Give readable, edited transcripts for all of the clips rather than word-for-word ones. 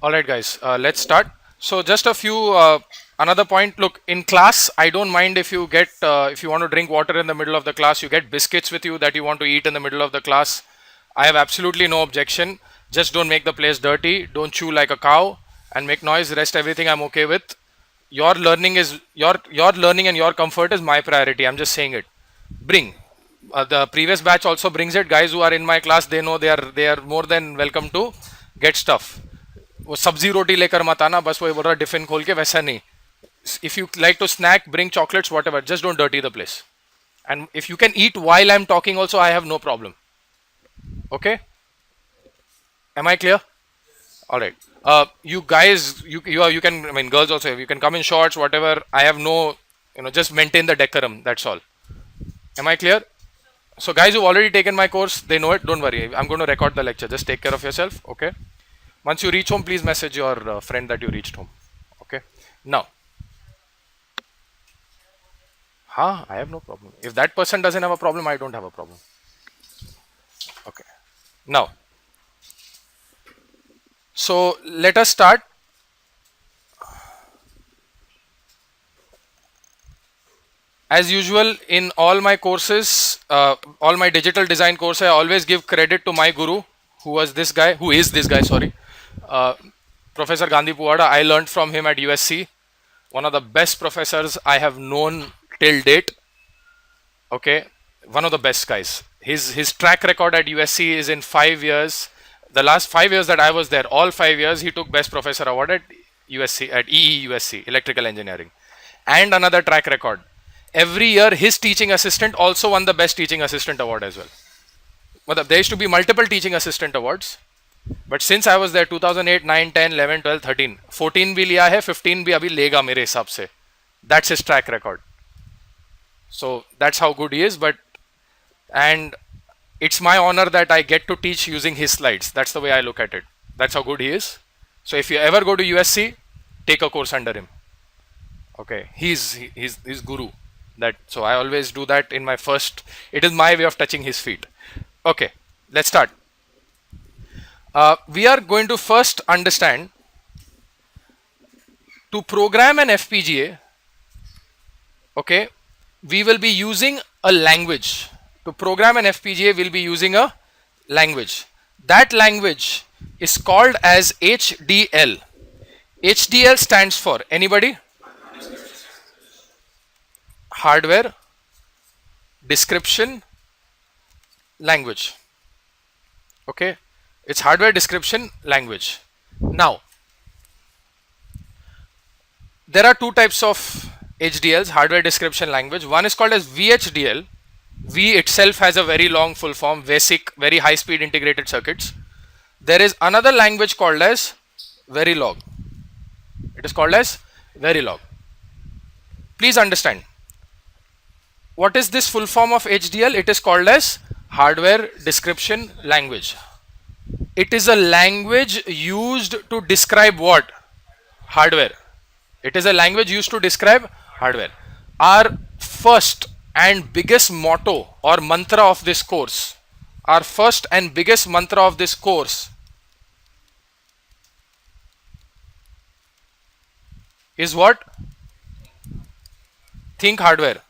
All right, guys, let's start. So just a few, another point. Look, in class, I don't mind if you get, if you want to drink water in the middle of the class, you get biscuits with you that you want to eat in the middle of the class. I have absolutely no objection. Just don't make the place dirty. Don't chew like a cow and make noise. Rest everything I'm okay with. Your learning is your learning and your comfort is my priority. I'm just saying it. Bring. The previous batch also brings it. Guys who are in my class, they know they are more than welcome to get stuff. वो सब्जी रोटी लेकर मत आना बस वही बोल रहा tiffin खोल के वैसा नहीं if you like to snack bring chocolates whatever just don't dirty the place and if you can eat while I am talking also I have no problem okay am I clear alright you guys you can I mean girls also you can come in shorts whatever I have no just maintain the decorum that's all am I clear so guys who've already taken my course they know it don't worry I'm going to record the lecture just take care of yourself okay. Once you reach home, please message your friend that you reached home. Okay. Now, I have no problem. If that person doesn't have a problem, I don't have a problem. Okay. Now, so let us start. As usual, in all my courses, all my digital design courses, I always give credit to my guru, who is this guy, sorry. Professor Gandhi Puwada. I learned from him at USC. One of the best professors I have known till date. Okay, one of the best guys. His track record at USC is in 5 years. The last 5 years that I was there, all 5 years he took Best Professor Award at USC, at EEUSC, Electrical Engineering. And another track record. Every year his teaching assistant also won the Best Teaching Assistant Award as well. But there used to be multiple teaching assistant awards. But since I was there 2008, 9, 10, 11, 12, 13, 14 भी लिया है 15 भी अभी लेगा मेरे हिसाब से. That's his track record. So that's how good he is. And it's my honor that I get to teach using his slides. That's the way I look at it. That's how good he is. So if you ever go to USC, take a course under him. Okay, he's guru. So I always do that in my first. It is my way of touching his feet. Okay, let's start. We are going to first understand to program an FPGA. Okay, we will be using a language. To program an FPGA, we'll be using a language. That language is called as HDL. HDL stands for anybody? Hardware Description Language. Okay. It's hardware description language. Now, there are two types of HDLs, hardware description language. One is called as VHDL. V itself has a very long full form, basic, very high speed integrated circuits. There is another language called as Verilog. It is called as Verilog. Please understand. What is this full form of HDL? It is called as hardware description language. It is a language used to describe what? Hardware. It is a language used to describe hardware. Our first and biggest motto or mantra of this course, our first and biggest mantra of this course is what? Think hardware.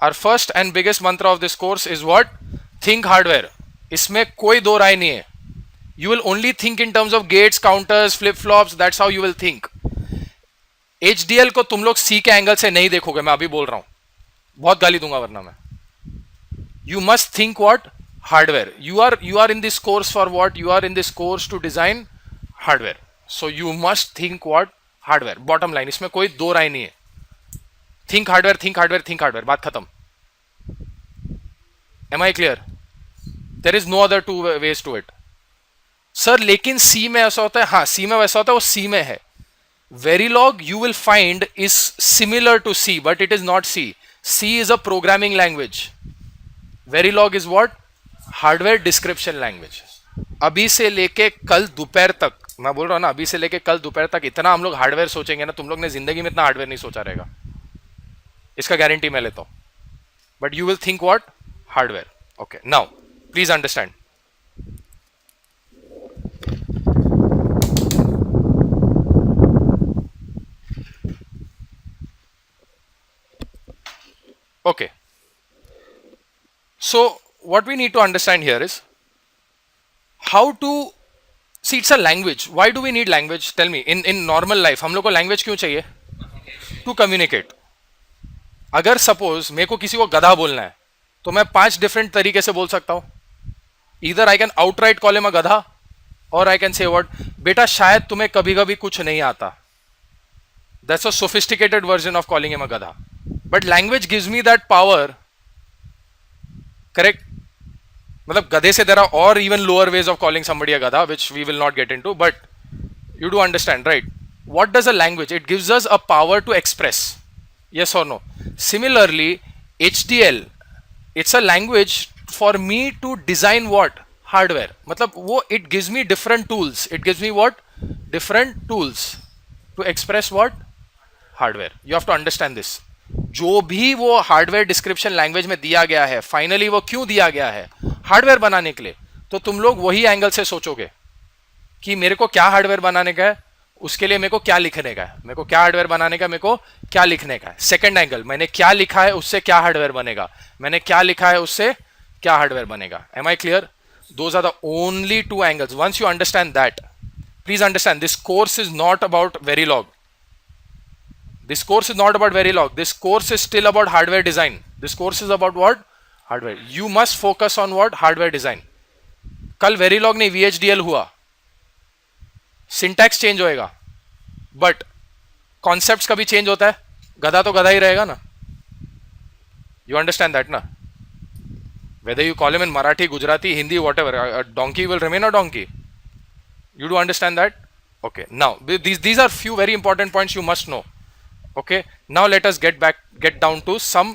Our first and biggest mantra of this course is what? Think hardware. इसमें कोई दो राय नहीं है. You will only think in terms of gates, counters, flip-flops. That's how you will think. HDL को तुम लोग C के angle से नहीं देखोगे. मैं अभी बोल रहा हूं. बहुत गाली दूंगा वरना मैं. You must think what? Hardware. You are in this course for what? You are in this course to design hardware. So you must think what? Hardware. Bottom line. इसमें कोई दो राय नहीं है. Think hardware, think hardware, think hardware. बात खत्म. Am I clear? There is no other two ways to it. Sir लेकिन सी में ऐसा होता है. हाँ, सी में वैसा होता है, वो सी में है. Verilog you will find is similar to C, but it is not C. C is a programming language. Verilog is what? Hardware description language. अभी से लेके कल दोपहर तक, मैं बोल रहा हूँ ना, अभी से लेके कल दोपहर तक इतना हम लोग हार्डवेयर सोचेंगे ना, तुम लोग ने जिंदगी में इतना हार्डवेयर नहीं सोचा रहेगा. इसका गारंटी मैं लेता हूँ. But you will think what? Hardware. Okay. Now, please understand. Okay. So what we need to understand here is how to see, it's a language. Why do we need language? Tell me. In normal life हम लोग को language क्यों चाहिए? To communicate. अगर suppose मेरे को किसी को गधा बोलना है तो मैं 5 डिफरेंट तरीके से बोल सकता हूं. इधर I can outright call him a गधा, और आई कैन से वर्ड बेटा शायद तुम्हें कभी कभी कुछ नहीं आता. That's a sophisticated version of calling him a गधा. But language gives me that power. Correct? मतलब गधे से देयर आर और even lower ways of calling somebody a गधा which we will not get into, but you do understand, right? What does a language? It gives us a power to express. Yes or no? Similarly, HDL, it's a language for me to design what? Hardware. मतलब वो it gives me different tools. It gives me what? Different tools to express what? Hardware. You have to understand this. जो भी वो hardware description language में दिया गया है, finally वो क्यों दिया गया है? हार्डवेयर बनाने के लिए. तो तुम लोग वही एंगल से सोचोगे कि मेरे को क्या हार्डवेयर बनाने का है, उसके लिए मेरे को क्या लिखने का है, मेरे को क्या हार्डवेयर बनाने का, मेरे को क्या लिखने का है. सेकंड एंगल, मैंने क्या लिखा है उससे क्या हार्डवेयर बनेगा, मैंने क्या लिखा है उससे क्या हार्डवेयर बनेगा. Am I clear? Those are the only two angles. Once you understand that, please understand this course is not about Verilog. This course is not about Verilog. This course is still about hardware design. This course is about what? Hardware. You must focus on what? Hardware design. कल Verilog नहीं VHDL हुआ, syntax change होएगा, but concepts कभी change होता है? गधा तो गधा ही रहेगा ना. यू अंडरस्टैंड दैट ना? Whether you call him in Marathi, Gujarati, Hindi, what ever, donkey will remain a donkey. You do understand that? Okay. Now these are few very important points you must know. Okay, now let us get down to some.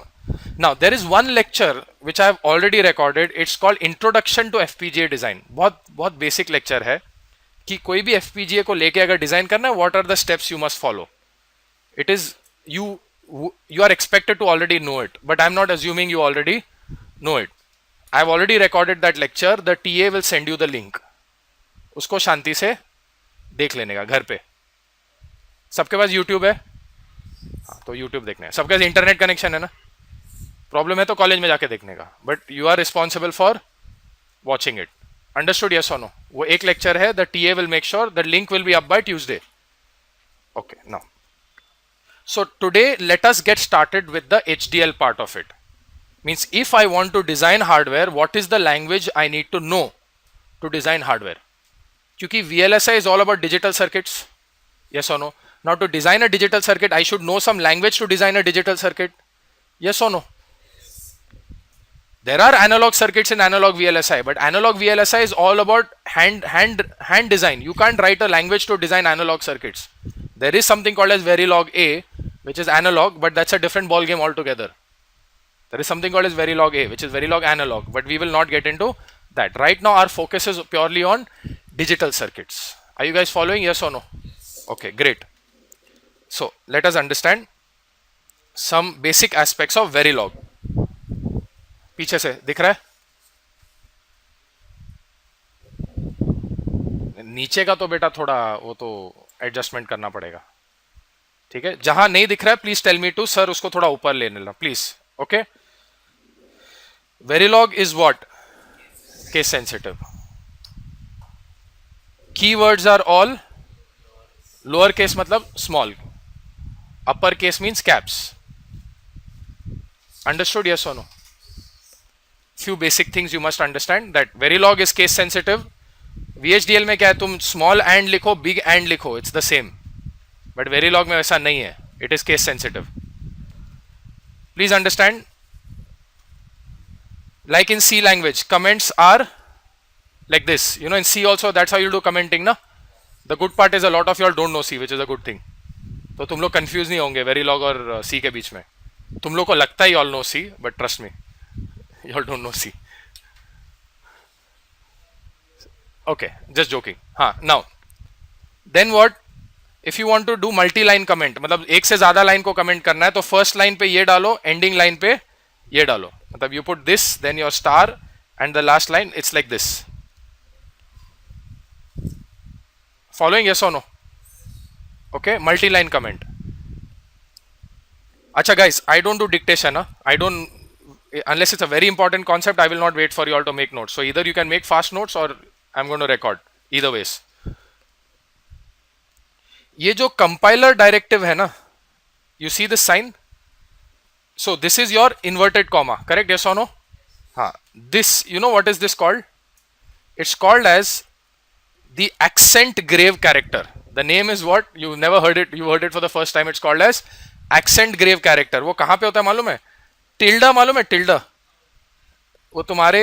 Now there is one lecture which I have already recorded. It's called Introduction to FPGA Design. बहुत basic lecture है कि कोई भी FPGA को लेके अगर design करना है, what are the steps you must follow. It is you are expected to already know it, but I'm not assuming you already know it. I've already recorded that lecture. The TA will send you the link. उसको शांति से देख लेने का घर पे. सबके पास YouTube है? हाँ, तो YouTube देखने हैं. सबके पास इंटरनेट कनेक्शन है ना? प्रॉब्लम है तो कॉलेज में जाके देखने का, but you are responsible for watching it. Understood? Yes और नो? वो एक लेक्चर है. The TA will make sure the link will be up by Tuesday. Okay, now so today let us get started with the HDL part of it. Means if I want to design hardware, what is the language I need to know to design hardware? क्योंकि VLSI is all about digital circuits. Yes or no? Now to design a digital circuit, I should know some language to design a digital circuit. Yes or no? There are analog circuits in analog VLSI, but analog VLSI is all about hand design. You can't write a language to design analog circuits. There is something called as Verilog A, which is analog, but that's a different ball game altogether. There is something called as Verilog A, which is Verilog analog, but we will not get into that. Right now our focus is purely on digital circuits. Are you guys following? Yes or no? Okay, great. So let us understand some basic aspects of Verilog. पीछे से दिख रहा है? नीचे का तो बेटा थोड़ा वो तो एडजस्टमेंट करना पड़ेगा. ठीक है, जहां नहीं दिख रहा है please tell me too sir, उसको थोड़ा ऊपर लेने लो please. Okay, Verilog is what? Case sensitive. Keywords are all lower case, मतलब small. Upper case means caps. Understood? Yes or no? Few basic things you must understand that Verilog is case sensitive. VHDL में क्या है, तुम small and लिखो, big and लिखो, it's the same. But Verilog में वैसा नहीं है. It is case sensitive. Please understand. Like in C language, comments are like this. You know, in C also that's how you do commenting, na? The good part is a lot of you all don't know C, which is a good thing. तो तुम लोग confuse नहीं होंगे Verilog और C के बीच में. तुम लोग को लगता है you all know C, but trust me, you all don't know C. Okay, just joking. हाँ, now then what? If you want to do multi-line comment, मतलब एक से ज्यादा लाइन को कमेंट करना है तो फर्स्ट लाइन पे ये डालो, एंडिंग लाइन पे ये डालो. मतलब you put this, then your star, and the last line it's like this. Following? Yes or no? Okay, multi-line comment. Acha guys, I don't do dictation. Huh? I don't, unless it's a very important concept, I will not wait for you all to make notes. So either you can make fast notes or I'm going to record. Either ways. ये जो compiler directive है ना, you see this sign? So this is your inverted comma, correct? Yes or no? हाँ. This, you know what is this called? It's called as the accent grave character. The name is what? You never heard it. You heard it for the first time. It's called as accent grave character. वो कहाँ पे होता है मालूम है? Tilde मालूम है? Tilde वो तुम्हारे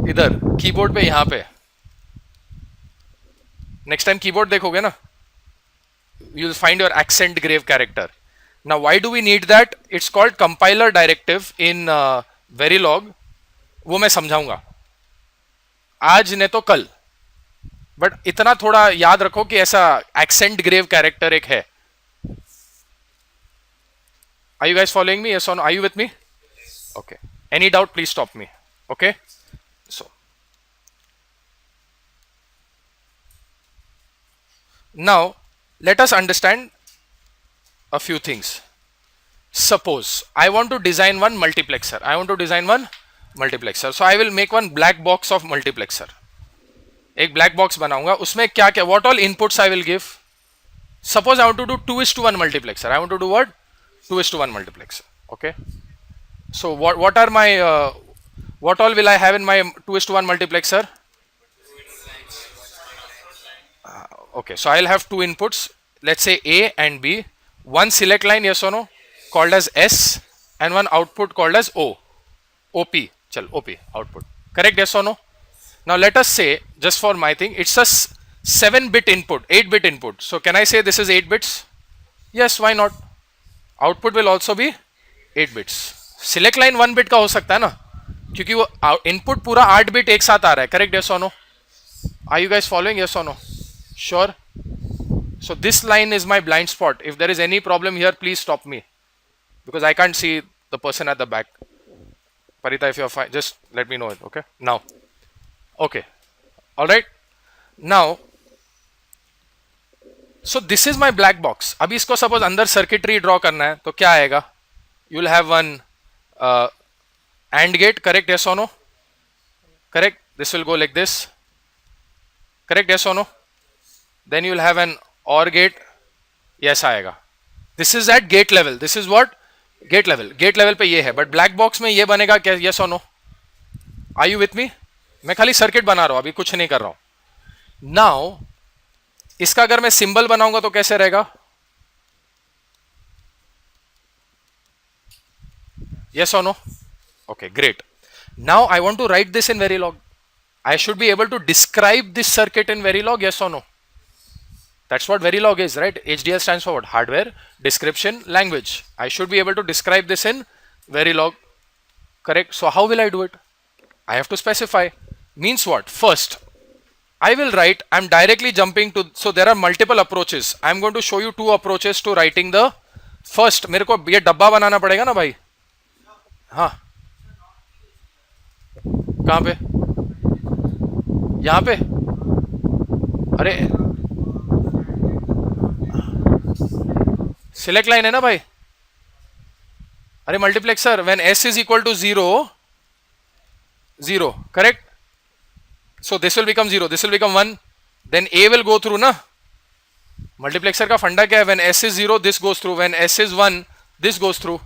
इधर कीबोर्ड पे यहाँ पे. नेक्स्ट टाइम कीबोर्ड देखोगे ना, you'll find your accent grave character. Now why do we need that? It's called compiler directive in Verilog. वो मैं समझाऊंगा आज नहीं तो कल, बट इतना थोड़ा याद रखो कि ऐसा accent grave character एक है. Are you guys following me? Yes or no? Are you with me? Okay. Any doubt, please stop me. Okay. So now let us understand a few things. Suppose I want to design one multiplexer. So I will make one black box of multiplexer. एक black box बनाऊंगा, उसमें क्या क्या, what all inputs I will give. Suppose I want to do 2:1 multiplexer. I want to do what? 2:1 multiplexer. Okay. So what are my what all will I have in my 2:1 multiplexer? Okay, so I'll have two inputs. Let's say A and B. One select line, yes or no, called as S, and one output called as O. OP. Chal, OP, output. Correct, yes or no? Now let us say, just for my thing, it's a 7-bit input, 8-bit input. So can I say this is 8 bits? Yes, why not? Output will also be 8 bits. Select line 1 bit का हो सकता है ना, क्योंकि वो input पूरा 8 bit एक साथ आ रहा है. Correct, yes or no? Are you guys following? Yes or no? Sure. So this line is my blind spot. If there is any problem here, please stop me, because I can't see the person at the back. Parita, if you're fine, just let me know it. Okay. Now. Okay. All right. Now. So this is my black box. अभी इसको suppose अंदर circuitry draw करना है, तो क्या आएगा? You will have one AND gate. Correct? Yes or no? Correct. This will go like this. Correct? Yes or no? Then you will have an OR gate. Yes आएगा. This is at gate level. This is what? Gate level. Gate level पे ये है. But black box में ये बनेगा क्या? Yes or no? Are you with me? मैं खाली सर्किट बना रहा हूँ, अभी कुछ नहीं कर रहा हूँ. Now इसका अगर मैं सिंबल बनाऊंगा तो कैसे रहेगा? Yes or no? Okay, great. Now I want to write this in Verilog. I should be able to describe this circuit in Verilog. Yes or no? That's what Verilog is, right? HDL stands for what? Hardware Description Language. I should be able to describe this in Verilog. Correct? So how will I do it? I have to specify. Means what? First, I will write, I'm directly jumping to, so there are multiple approaches. I'm going to show you two approaches to writing the first. मेरे को ये डब्बा बनाना पड़ेगा ना भाई? हाँ. कहाँ पे? यहाँ पे? अरे सिलेक्ट लाइन है ना भाई? अरे multiplexer, when S is equal to 0, 0, correct? So this will become 0, this will become 1, then A will go through ना. मल्टीप्लेक्सर का फंडा क्या है? When S is 0, this goes through. When S is 1, this goes through.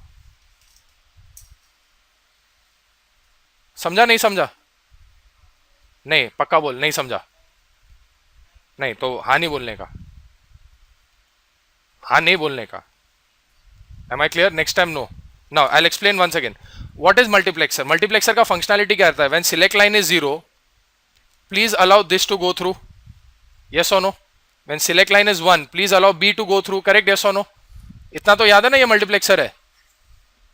समझा नहीं समझा? नहीं, पक्का बोल, नहीं समझा? नहीं तो हाँ नहीं बोलने का, हाँ नहीं बोलने का. Am I clear? Next time no. Now I'll explain once again. What is multiplexer? Multiplexer का functionality क्या रहता है? When select line is 0, please allow this to go through. Yes or no? When select line is 1, please allow B to go through. Correct? Yes or no? इतना तो याद है ना ये multiplexer है?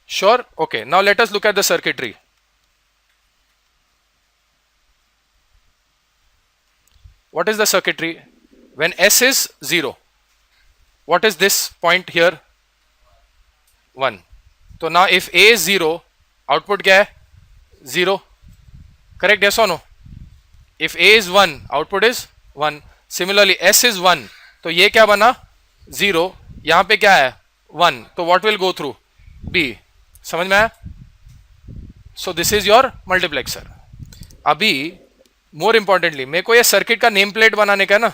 Sure? Okay. Now let us look at the circuitry. What is the circuitry? When S is 0, what is this point here? 1. So now if A is 0, output क्या है? 0. Correct? Yes or no? If A is 1, output is 1. Similarly S is 1, तो ये क्या बना? 0. यहाँ पे क्या है? 1, तो what will go through B. समझ में आया? So this is your multiplexer. अभी मोर इंपॉर्टेंटली मेरे को ये सर्किट का नेम प्लेट बनाने का है ना.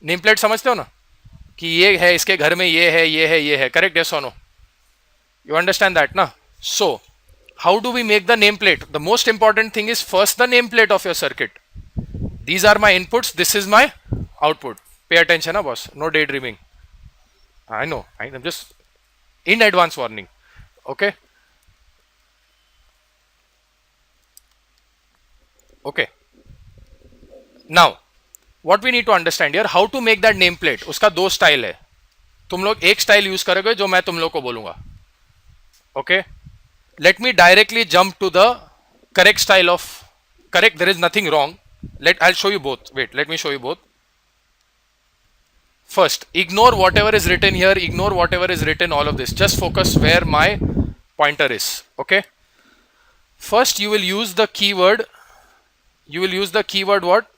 नेम प्लेट समझते हो ना कि ये है, इसके घर में ये है, ये है, ये है. करेक्ट? यस और no? You understand that, na? So, how do we make the nameplate? The most important thing is first the nameplate of your circuit. These are my inputs. This is my output. Pay attention, na boss. No daydreaming. I know. I'm just in advance warning. Okay. Okay. Now, what we need to understand here, how to make that nameplate. उसका दो style है. तुम लोग एक style use करोगे जो मैं तुम लोग को बोलूंगा. Okay. Let me directly jump to the correct style of correct. There is nothing wrong. I'll show you both. Wait, let me show you both. First, ignore whatever is written here. Ignore whatever is written. All of this. Just focus where my pointer is. Okay. First, you will use the keyword. You will use the keyword what?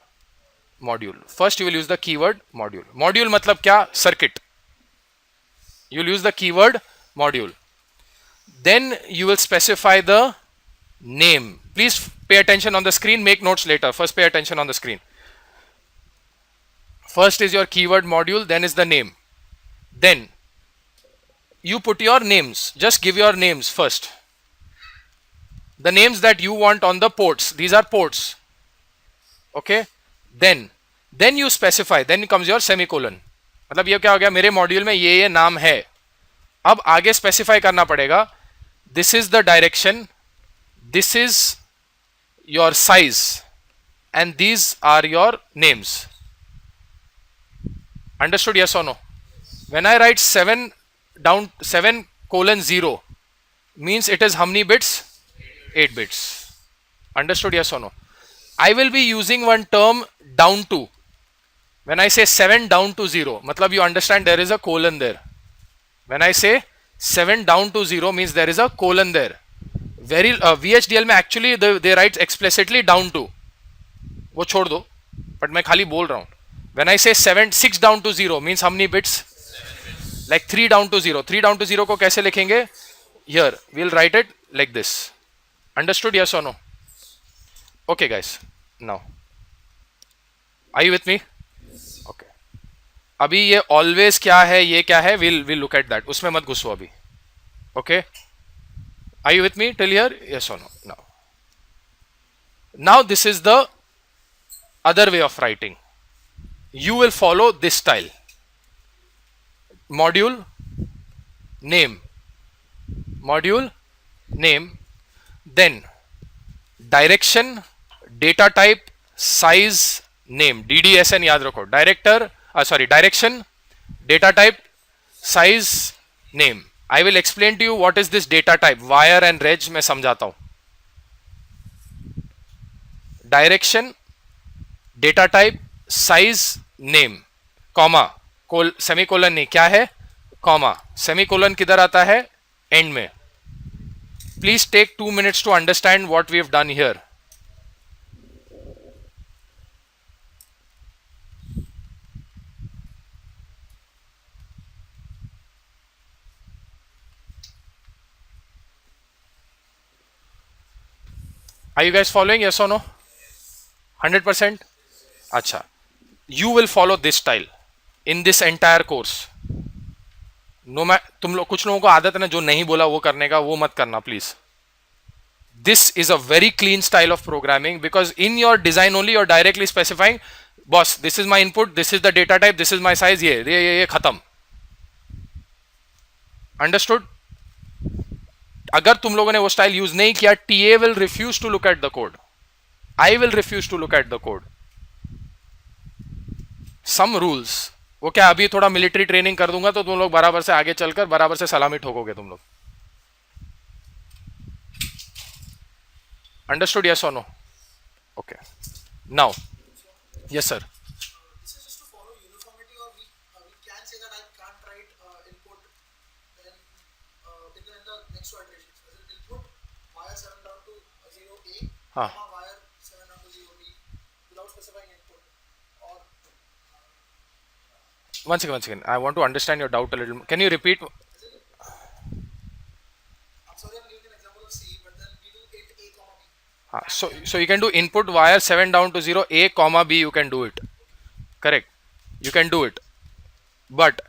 Module. First, you will use the keyword module. Module मतलब क्या? Circuit. You will use the keyword module. Then you will specify the name. Please pay attention on the screen. Make notes later. First, pay attention on the screen. First is your keyword module. Then is the name. Then you put your names. Just give your names first. The names that you want on the ports. These are ports. Okay. Then you specify. Then comes your semicolon. मतलब ये क्या हो गया? मेरे module में ये नाम है. अब आगे स्पेसिफाई करना पड़ेगा. This is the direction, this is your size, and these are your names. Understood? Yes or no? When I write 7 down 7:0 means it is how many bits? 8 bits. Understood? Yes or no? I will be using one term down to. When I say 7 down to 0, matlab you understand there is a colon there. When I say 7 down to 0 means there is a colon there. Very VHDL में actually they write explicitly down to. वो छोड़ दो, but मैं खाली बोल रहा हूँ. When I say 6 down to 0 means how many bits? Like 3 down to 0. 3 down to 0 को कैसे लिखेंगे? Here we'll write it like this. Understood? Yes or no? Okay guys. Now, are you with me? Okay. अभी ये always क्या है, ये क्या है? We'll look at that. उसमें मत घुसो अभी. Okay. Are you with me till here? Yes or no? Now this is the other way of writing. You will follow this style. Module name. Module name. Then direction, data type, size, name. DDSN याद रखो. Direction, data type, size, name. I will explain to you what is this data type. Wire and reg मैं समझाता हूं. Direction, data type, size, name, comma, semicolon नहीं, क्या है? Comma. Semicolon किधर आता है? End में. Please take 2 minutes to understand what we have done here. Are you guys following? Yes or no? 100%? अच्छा. You will follow this style in this entire course. No, तुम लोग कुछ लोगों को आदत है ना जो नहीं बोला वो करने का, वो मत करना please. This is a very clean style of programming because in your design only you're directly specifying, boss, this is my input, this is the data type, this is my size, ये खत्म. Understood? अगर तुम लोगों ने वो style use नहीं किया, TA will refuse to look at the code. I will refuse to look at the code. Some rules. वो क्या अभी थोड़ा मिलिट्री ट्रेनिंग कर दूंगा तो तुम लोग बराबर से आगे चलकर बराबर से सलामी ठोकोगे तुम लोग. Understood? Yes or no? Okay. Now, yes sir. This is just to follow uniformity, or we can say that I can't write input then in the next two iterations. As in input wire 7 down to 0A, हाँ. wire 7 down to 0B without specifying input. Or Once again, I want to understand your doubt a little. Can you repeat? as in So you can do input wire 7 down to 0 a comma b, you can do it, correct, you can do it. But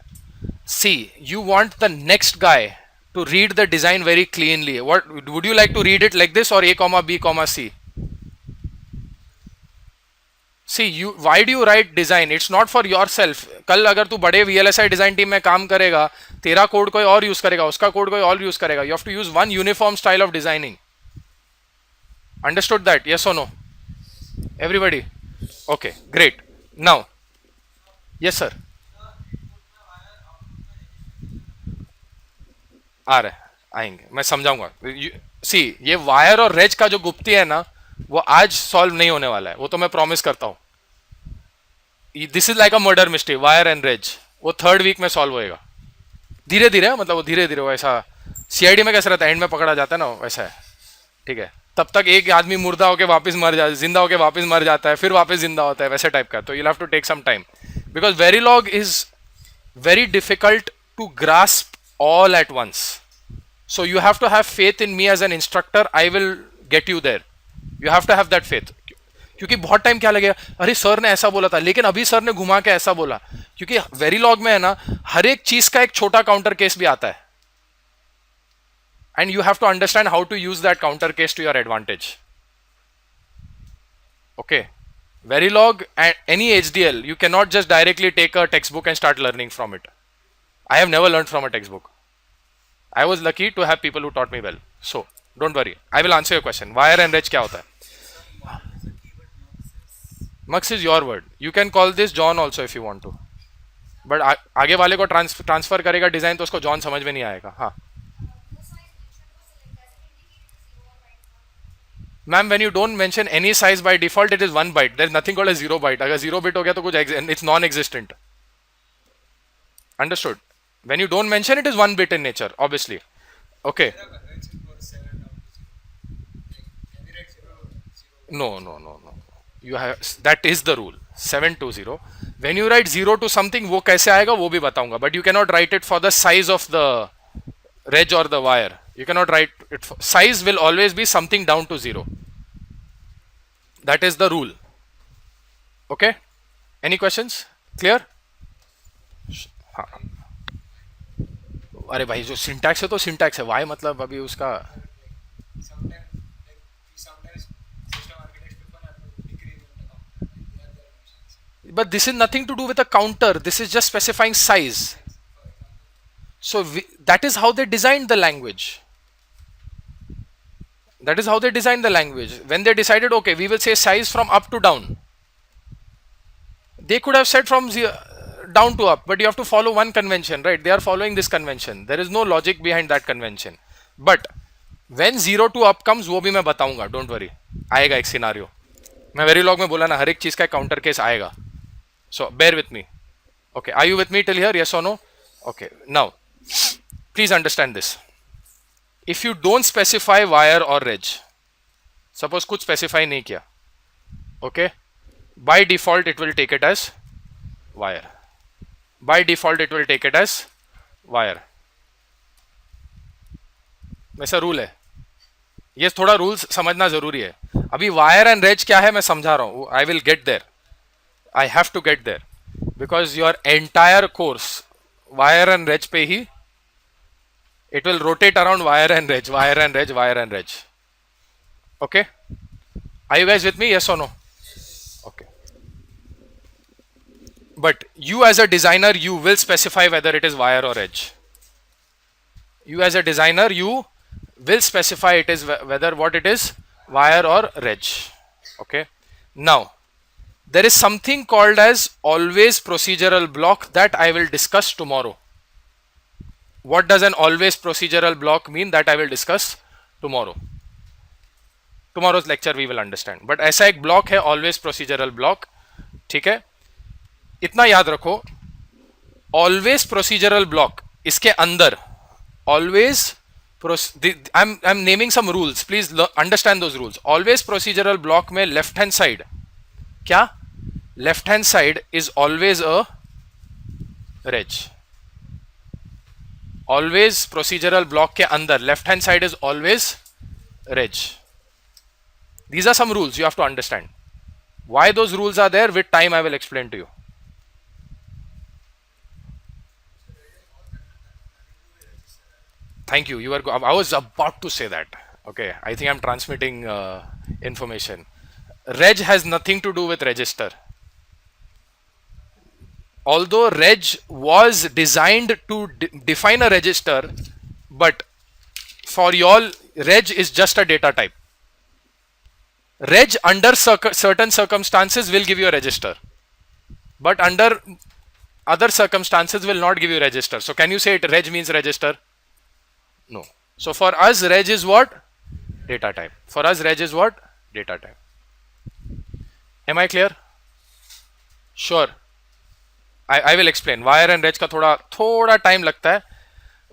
see, you want the next guy to read the design very cleanly. What would you like to read it like this, or a comma b comma c? See, you why do you write design? It's not for yourself. कल अगर तू बड़े VLSI design team में काम करेगा, तेरा code कोई और यूज करेगा, उसका कोड कोई और यूज करेगा. You have to use one uniform style of designing. Understood that? Yes or no? Everybody? Okay, great. Now, yes sir. आ रहे आएंगे, मैं समझाऊंगा. सी, ये वायर और रेज का जो गुप्ती है ना, वो आज सॉल्व नहीं होने वाला है, वो तो मैं प्रॉमिस करता हूं. This is like a murder mystery, wire and regs. वो थर्ड वीक में सॉल्व होएगा धीरे धीरे, मतलब वो धीरे धीरे, वैसा सीआईडी में कैसे रहता है, एंड में पकड़ा जाता है ना, वैसा है. ठीक है, तब तक एक आदमी मुर्दा होकर वापस मर जाता है, जिंदा होकर वापस मर जाता है, फिर वापस जिंदा होता है, वैसे टाइप का. तो you have to take some time, because Verilog is very difficult to grasp all at once. So you have to have faith in me as an instructor. I will get you there. You have to have that faith. क्योंकि बहुत time क्या लगेगा, अरे sir ने ऐसा बोला था, लेकिन अभी सर ने घुमा के ऐसा बोला. क्योंकि वेरीलॉग में है ना, हर एक चीज का एक छोटा काउंटर केस भी आता है. And you have to understand how to use that counter case to your advantage. Okay, Verilog and any HDL, you cannot just directly take a textbook and start learning from it. I have never learned from a textbook. I was lucky to have people who taught me well. So don't worry, I will answer your question. Wire and reg क्या होता है? Mux is your word. You can call this John also if you want to. But आगे वाले को transfer करेगा design, तो उसको John समझ में नहीं आएगा. हाँ ma'am, when you don't mention any size by default, it is 1 byte. There is nothing called a 0 byte. अगर 0 bit हो गया तो कुछ it's non-existent. Understood? When you don't mention, it is 1 bit in nature, obviously. Okay. No. You have, that is the rule. 720. When you write 0 to something, वो कैसे आएगा वो भी बताऊंगा. But you cannot write it for the size of the reg or the wire. You cannot write it for, size will always be something down to 0. That is the rule. Okay, any questions? Clear? हाँ, अरे भाई जो syntax है तो syntax है, Y मतलब अभी उसका. But this is nothing to do with a counter. This is just specifying size. So that is how they designed the language. That is how they designed the language. When they decided, okay, we will say size from up to down, they could have said from down to up, but you have to follow one convention, right? They are following this convention. There is no logic behind that convention. But when 0 to up comes, वो भी मैं बताऊंगा, don't worry. आएगा एक scenario. मैं वेरीलॉग में बोला ना, हर एक चीज का काउंटर केस आएगा. So bear with me. Okay, are you with me till here? Yes or no? Okay, now please understand this. If you don't specify wire or reg, suppose कुछ specify नहीं किया, okay, by default it will take it as wire. By default it will take it as wire. वैसा rule है. ये थोड़ा rules समझना जरूरी है. अभी वायर एंड रेज क्या है मैं समझा रहा हूं. I will get there. I have to get there because your entire course wire and regs पे ही, it will rotate around wire and reg, wire and reg, wire and reg. Okay, are you guys with me? Yes or no? Okay, but you as a designer, you will specify whether it is wire or reg. You as a designer, you will specify it is whether what it is, wire or reg. Okay, now there is something called as always procedural block that I will discuss tomorrow. What does an always procedural block mean? That I will discuss tomorrow. Tomorrow's lecture we will understand. But ऐसा एक block है always procedural block. ठीक है, इतना याद रखो, always procedural block, इसके अंदर always I'm naming some rules, please understand those rules. Always procedural block में left hand side क्या, left hand side is always a reg. Always procedural block के अंदर left hand side is always reg. These are some rules you have to understand. Why those rules are there, with time I will explain to you. Thank you. I was about to say that. Okay, I think I'm transmitting information. Reg has nothing to do with register. Although reg was designed to define a register, but for y'all, reg is just a data type. Reg under certain circumstances will give you a register, but under other circumstances will not give you register. So can you say it reg means register? No. So for us, reg is what? Data type. For us, reg is what? Data type. Am I clear? Sure. I will explain. Wire and reg का थोड़ा time लगता है.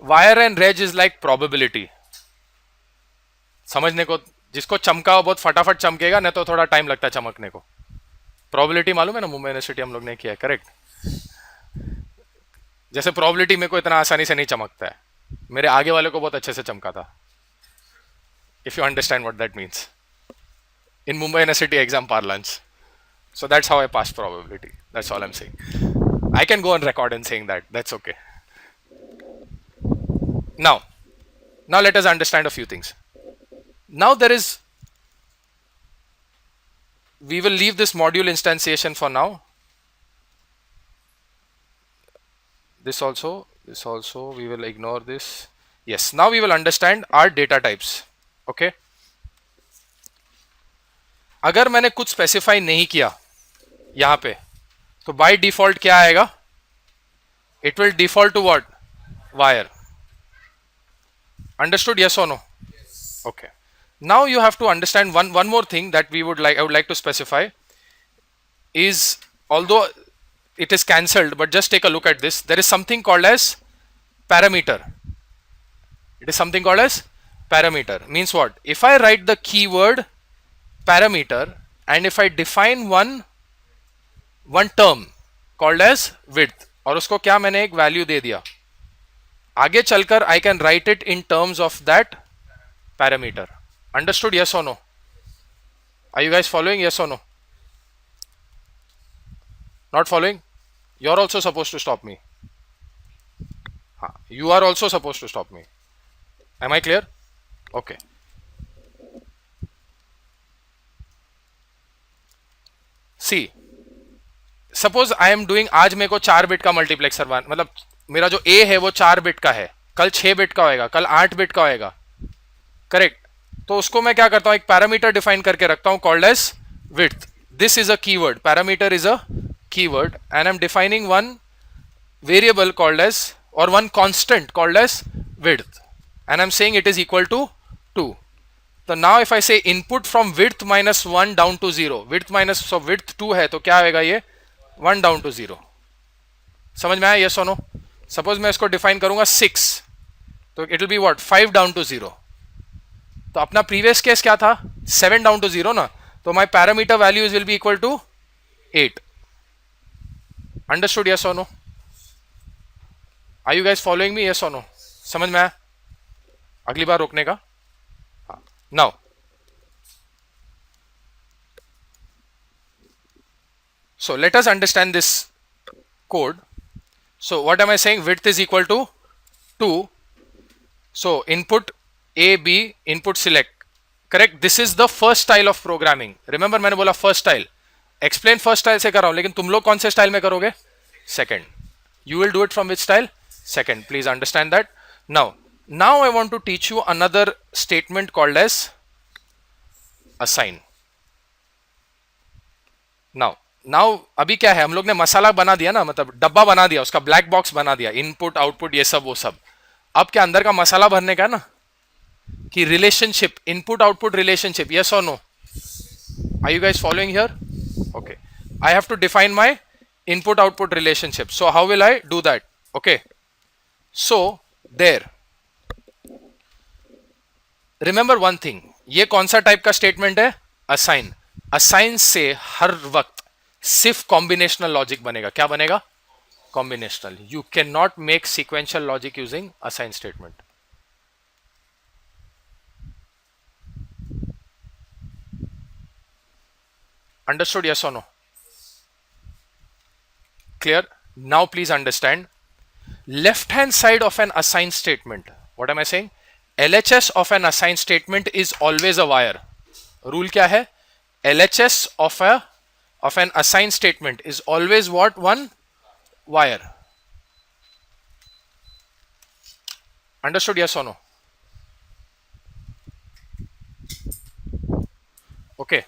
Wire and reg is like probability. समझने को, जिसको चमका हो बहुत फटाफट चमकेगा, नहीं तो थोड़ा टाइम लगता है चमकने को. प्रोबेबिलिटी मालूम है ना, मुंबई यूनिवर्सिटी हम लोग ने किया है, करेक्ट. जैसे प्रोबेबिलिटी मेरे को इतना आसानी से नहीं चमकता है, मेरे आगे वाले को बहुत अच्छे से चमका था. If you understand what that means in Mumbai university exam parlance. So that's how I pass probability. That's all I'm saying. I can go on record and saying that. That's okay. Now let us understand a few things. Now we will leave this module instantiation for now. This also, we will ignore this. Yes, now we will understand our data types. Okay. अगर मैंने कुछ specify नहीं किया यहां पे, तो by default क्या आएगा? It will default to what? Wire. Understood? Yes और no? Okay. Now you have to understand one more thing that I would like to specify is, although it is cancelled, but just take a look at this. There is something called as parameter. It is something called as parameter. Means what? If I write the keyword parameter and if I define one term called as width, और उसको क्या मैंने एक value दे दिया, आगे चलकर I can write it in terms of that parameter. Understood? Yes or no? Are you guys following? Yes or no? Not following? You're also supposed to stop me. You are also supposed to stop me. Am I clear? Okay. See, suppose I am doing, आज मेरे को 4 bit का multiplexer, मतलब मेरा जो ए है वो 4 bit का है, कल 6 बिट का होएगा, कल 8 बिट का होएगा, करेक्ट. तो उसको मैं क्या करता हूं, एक पैरामीटर डिफाइन करके रखता हूं called edge width. This is a keyword. Parameter is a keyword and I am defining one variable called edge, और one constant called edge width, and I am saying it is equal to 2. तो now if I say input from width minus 1 down to 0, width minus, so width 2 है तो क्या आएगा ये 1 down to 0. समझ में आया? यस और नो? सपोज मैं इसको डिफाइन करूंगा 6, तो it will be what? 5 down to 0. तो अपना प्रीवियस केस क्या था? 7 डाउन टू 0 ना, तो my parameter values will be equal to 8. Understood? Yes और no? Are you guys following me? Yes और नो? समझ में आया? अगली बार रोकने का. Now so let us understand this code. So what am I saying? Width is equal to 2. So input A, B, input select. Correct? This is the first style of programming. Remember मैंने बोला first style. Explain first style से कर रहा हूं, लेकिन तुम लोग कौन से style में करोगे? Second. You will do it from which style? Second. Please understand that. Now I want to teach you another statement called as assign. Now अभी क्या है, हम लोग ने मसाला बना दिया ना, मतलब डब्बा बना दिया, उसका ब्लैक बॉक्स बना दिया, इनपुट आउटपुट ये सब वो सब. अब क्या अंदर का मसाला भरने का ना, कि relationship, input output relationship, yes और no? Are you guys following here? Okay. I have to define my input output relationship. So how will I do that? Okay. So there, remember one thing, ये कौन सा type का statement है? Assign. Assign से हर वक्त सिर्फ combinational logic बनेगा. क्या बनेगा? Combinational. You can not make sequential logic using assign Understood? Yes or no? Clear? Now please understand. Left hand side of an assigned statement. What am I saying? LHS of an assigned statement is always a wire. Rule क्या है? LHS of an assigned statement is always what? One wire. Understood? Yes or no? Okay.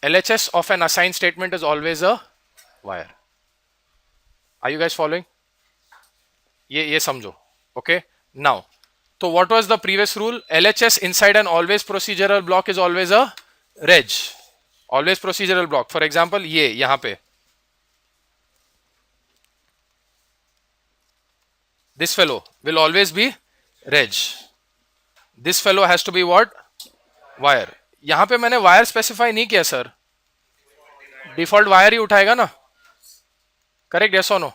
LHS of an assigned statement is always a wire. Are you guys following? ये समझो. Okay. Now, so what was the previous rule? LHS inside an always procedural block is always a reg. Always procedural block. For example, ये यहाँ पे. This fellow will always be reg. This fellow has to be what? Wire. यहाँ पे मैंने wire specify नहीं किया sir. Default wire ही उठाएगा ना? Correct? Yes or no?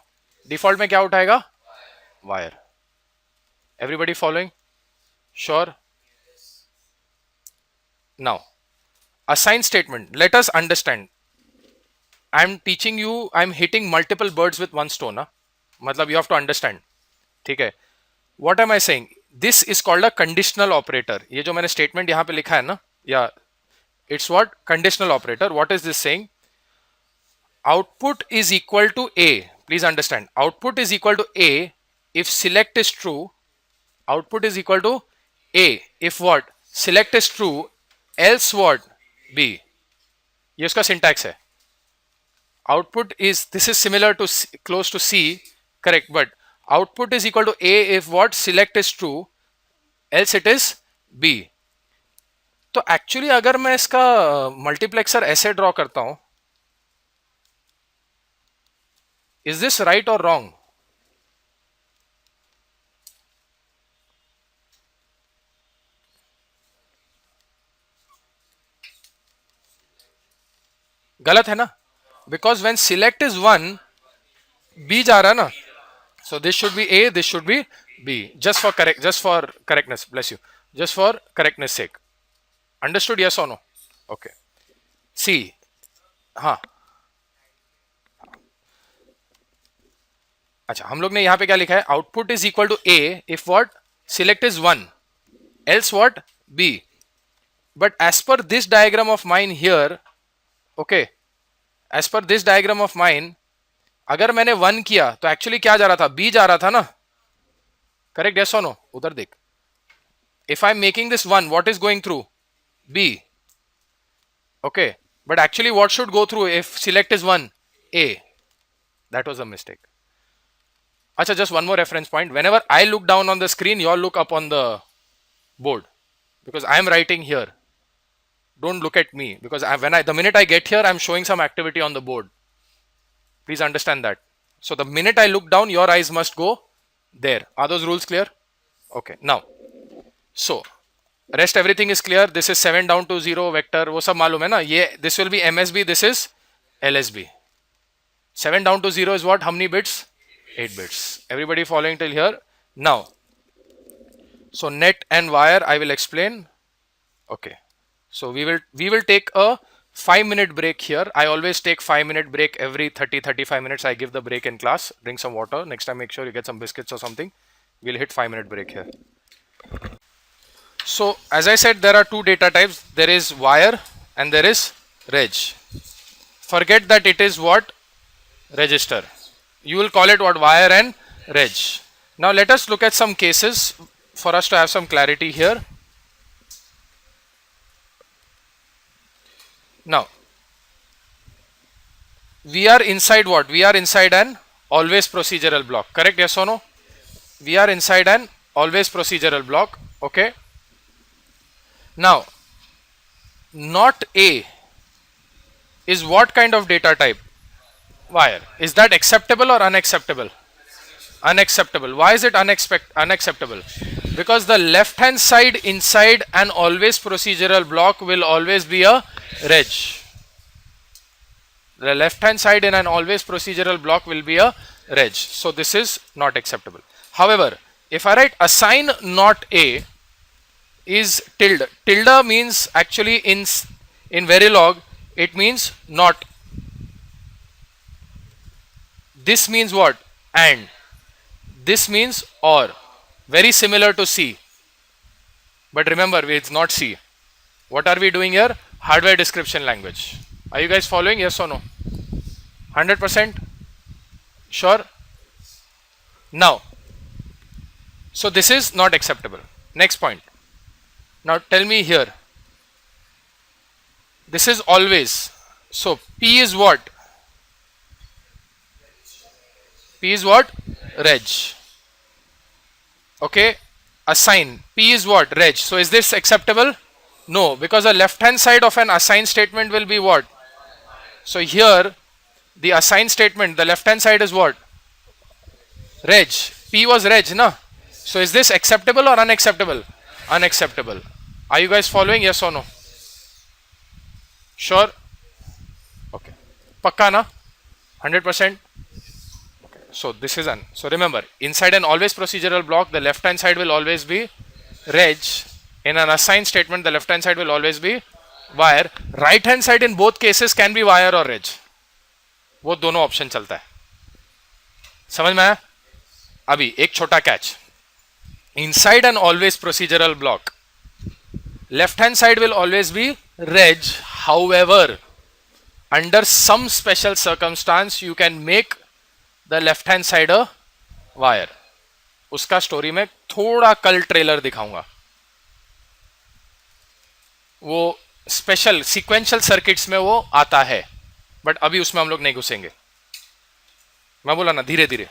Default में क्या उठाएगा? Wire. Everybody following? Sure? Now, assign statement. Let us understand. I'm teaching you, I'm hitting multiple birds with one stone. Huh? मतलब you have to understand. ठीक है? What am I saying? This is called a conditional operator. ये जो मैंने statement यहाँ पे लिखा है ना, या it's what? Conditional operator. What is this saying? Output is equal to A. Please understand. Output is equal to A if select is true. Output is equal to A if what? Select is true, else what? B. ये उसका syntax है. Output is, this is similar to C, close to C, correct, but output is equal to A if what? Select is true, else it is B. तो actually अगर मैं इसका multiplexer ऐसे draw करता हूं, इज दिस राइट और wrong? गलत है ना? Because when select is 1, B जा रहा ना, so this should be A, this should be B, just for correctness, bless you, just for correctness sake. Understood? Yes और नो? ओके. सी, हाँ, अच्छा, हम लोग ने यहां पे क्या लिखा है? Output is equal to A if what? Select is 1, else what? B. But as per this diagram of mine here, okay, as per this diagram of mine, अगर मैंने 1 किया तो एक्चुअली क्या जा रहा था? बी जा रहा था ना? करेक्ट? यस और नो? उधर देख. If I am making this 1, what is going through? B. Okay, but actually what should go through if select is 1? A. That was a mistake. अच्छा, just one more reference point. Whenever I look down on the screen, you all look up on the board, because I am writing here. Don't look at me, because the minute I get here, I'm showing some activity on the board. Please understand that. So the minute I look down, your eyes must go there. Are those rules clear? Okay. Now, so rest everything is clear. This is 7 down to 0 vector. वो सब मालूम है ना? ये this will be MSB. This is LSB. 7 down to 0 is what? How many bits? 8 bits. Everybody following till here? Now, so net and wire I will explain. Okay, so we will take a 5-minute break here. I always take 5-minute break every 30-35 minutes. I give the break in class. Drink some water. Next time make sure you get some biscuits or something. We'll hit 5-minute break here. So as I said, there are two data types. There is wire and there is reg. Forget that it is what? Register. You will call it what? Wire and reg. Now let us look at some cases for us to have some clarity here. Now, we are inside what? We are inside an always procedural block. Correct? Yes or no? We are inside an always procedural block. Okay. Now, not A is what kind of data type? Wire. Is that acceptable or unacceptable? Unacceptable. Why is it unacceptable? Because the left hand side inside an always procedural block will always be a reg. The left hand side in an always procedural block will be a reg. So this is not acceptable. However, if I write assign not A is tilde. Tilde means actually in Verilog it means not. This means what? And. This means or. Very similar to C. But remember, it's not C. What are we doing here? Hardware description language. Are you guys following? Yes or no? 100%? Sure? Now, so this is not acceptable. Next point. Now tell me here. This is always. So P is what? P is what? Reg. Okay. Assign. P is what? Reg. So is this acceptable? No, because the left hand side of an assign statement will be what? So here the assign statement, the left hand side is what? Reg. P was reg, na? So is this acceptable or unacceptable? Unacceptable. Are you guys following? Yes or no? Sure? Okay. Pakka na? 100%? Okay. So this is an. So remember, inside an always procedural block, the left hand side will always be reg. In an assign statement, the left hand side will always be wire. Right hand side in both cases can be wire or reg. वो दोनों option चलता है. समझ में आया? अभी एक छोटा catch. Inside an always procedural block, left hand side will always be reg. However, under some special circumstance, you can make the left hand side a wire. उसका स्टोरी में थोड़ा कल ट्रेलर दिखाऊंगा. वो स्पेशल सीक्वेंशियल सर्किट्स में वो आता है, बट अभी उसमें हम लोग नहीं घुसेंगे. मैं बोला ना धीरे धीरे.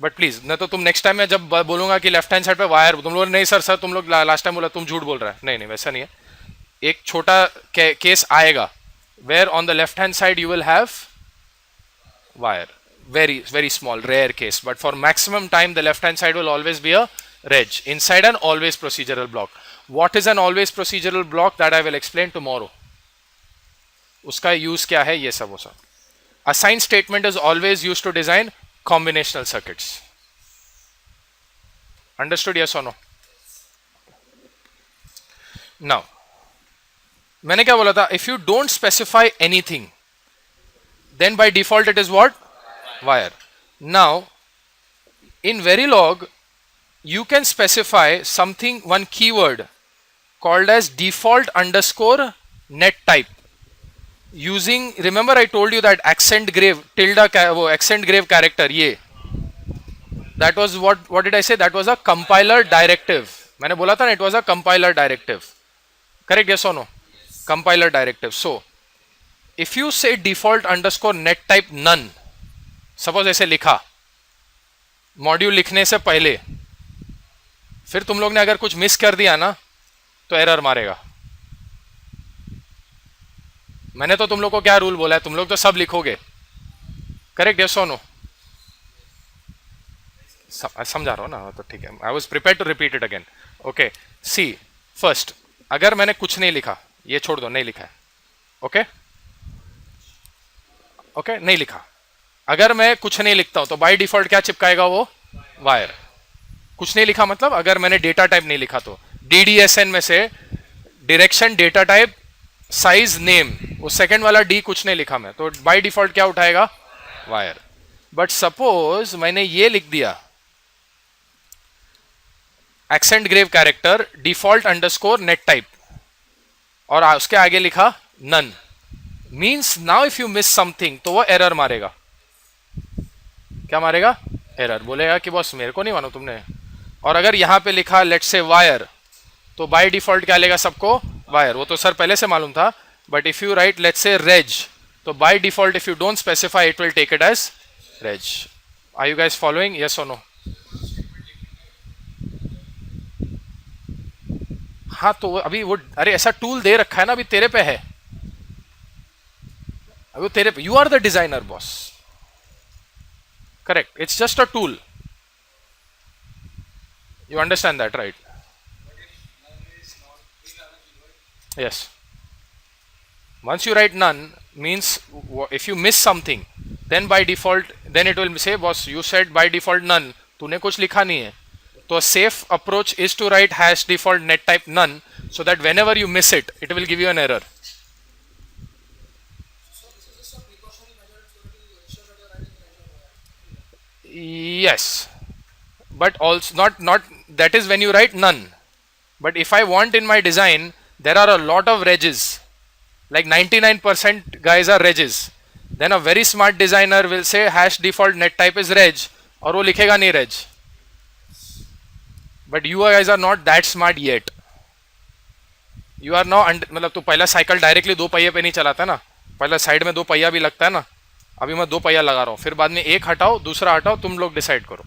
बट प्लीज न तो तुम नेक्स्ट टाइम मैं जब बोलूंगा कि लेफ्ट हैंड साइड पे वायर, तुम लोग नहीं सर तुम लोग लास्ट टाइम बोला तुम झूठ बोल रहा है. नहीं नहीं वैसा नहीं है. एक छोटा केस आएगा where on the left hand side you will have wire. very small rare case, but for maximum time the left hand side will always be a reg inside an always procedural block. What is an always procedural block? That I will explain tomorrow. उसका use क्या है ये सब वो सब. Assign statement is always used to design combinational circuits. Understood? Yes or no? Now मैंने क्या बोला था? If you don't specify anything, then by default it is what? Wire. Now in Verilog you can specify something, one keyword called as default underscore net type. Using, remember I told you that accent grave tilde वो accent grave character ये, that was what did I say? That was a compiler directive. मैंने बोला था ना, it was a compiler directive. Correct? Yes or no? Compiler directive. So if you say default underscore net type none, suppose ऐसे लिखा module लिखने से पहले, फिर तुम लोग ने अगर कुछ मिस कर दिया ना तो एरर मारेगा. मैंने तो तुम लोग को क्या रूल बोला है? तुम लोग तो सब लिखोगे. करेक्ट? यस और नो? समझा रहा हो ना? तो ठीक है. I was prepared to repeat it again. Okay. See first, अगर मैंने कुछ नहीं लिखा, ये छोड़ दो, नहीं लिखा है. ओके ओके, नहीं लिखा. अगर मैं कुछ नहीं लिखता हूं तो बाय डिफॉल्ट क्या चिपकाएगा वो? वायर. कुछ नहीं लिखा मतलब अगर मैंने डेटा टाइप नहीं लिखा तो DDSN में से direction data type size name, वो सेकंड वाला डी कुछ नहीं लिखा मैं, तो बाय डिफॉल्ट क्या उठाएगा? वायर. बट सपोज मैंने ये लिख दिया accent grave character default underscore net type और उसके आगे लिखा none, means now if you miss something तो वो एरर मारेगा. क्या मारेगा? एरर. बोलेगा कि बॉस मेरे को नहीं मानो तुमने. और अगर यहां पे लिखा लेट्स से वायर, तो बाय डिफॉल्ट क्या लेगा सबको? वायर. वो तो सर पहले से मालूम था. But if you write let's say reg, तो by default if you don't specify it will take it as reg. Are you guys following? Yes और नो? हाँ तो अभी वो, अरे ऐसा टूल दे रखा है ना, अभी तेरे पे है, अभी वो तेरे पे. You are the designer boss. Correct. It's just a tool. You understand that, right? Yes. Once you write none, means if you miss something, then by default, then it will say, boss, you said by default none. तूने कुछ लिखा नहीं है. तो a safe approach is to write hash default net type none, so that whenever you miss it, it will give you an error. Yes, but also not that is when you write none. But if I want in my design, there are a lot of regs. Like 99% guys are regs. Then a very smart designer will say hash default net type is reg और वो लिखेगा नहीं reg. But you guys are not that smart yet. You are now मतलब तो पहला cycle directly दो पहिए पे नहीं चलाता ना, पहला साइड में दो पहिया भी लगता है ना. अभी मैं दो पहिया लगा रहा हूँ, फिर बाद में एक हटाओ दूसरा हटाओ, तुम लोग डिसाइड करो.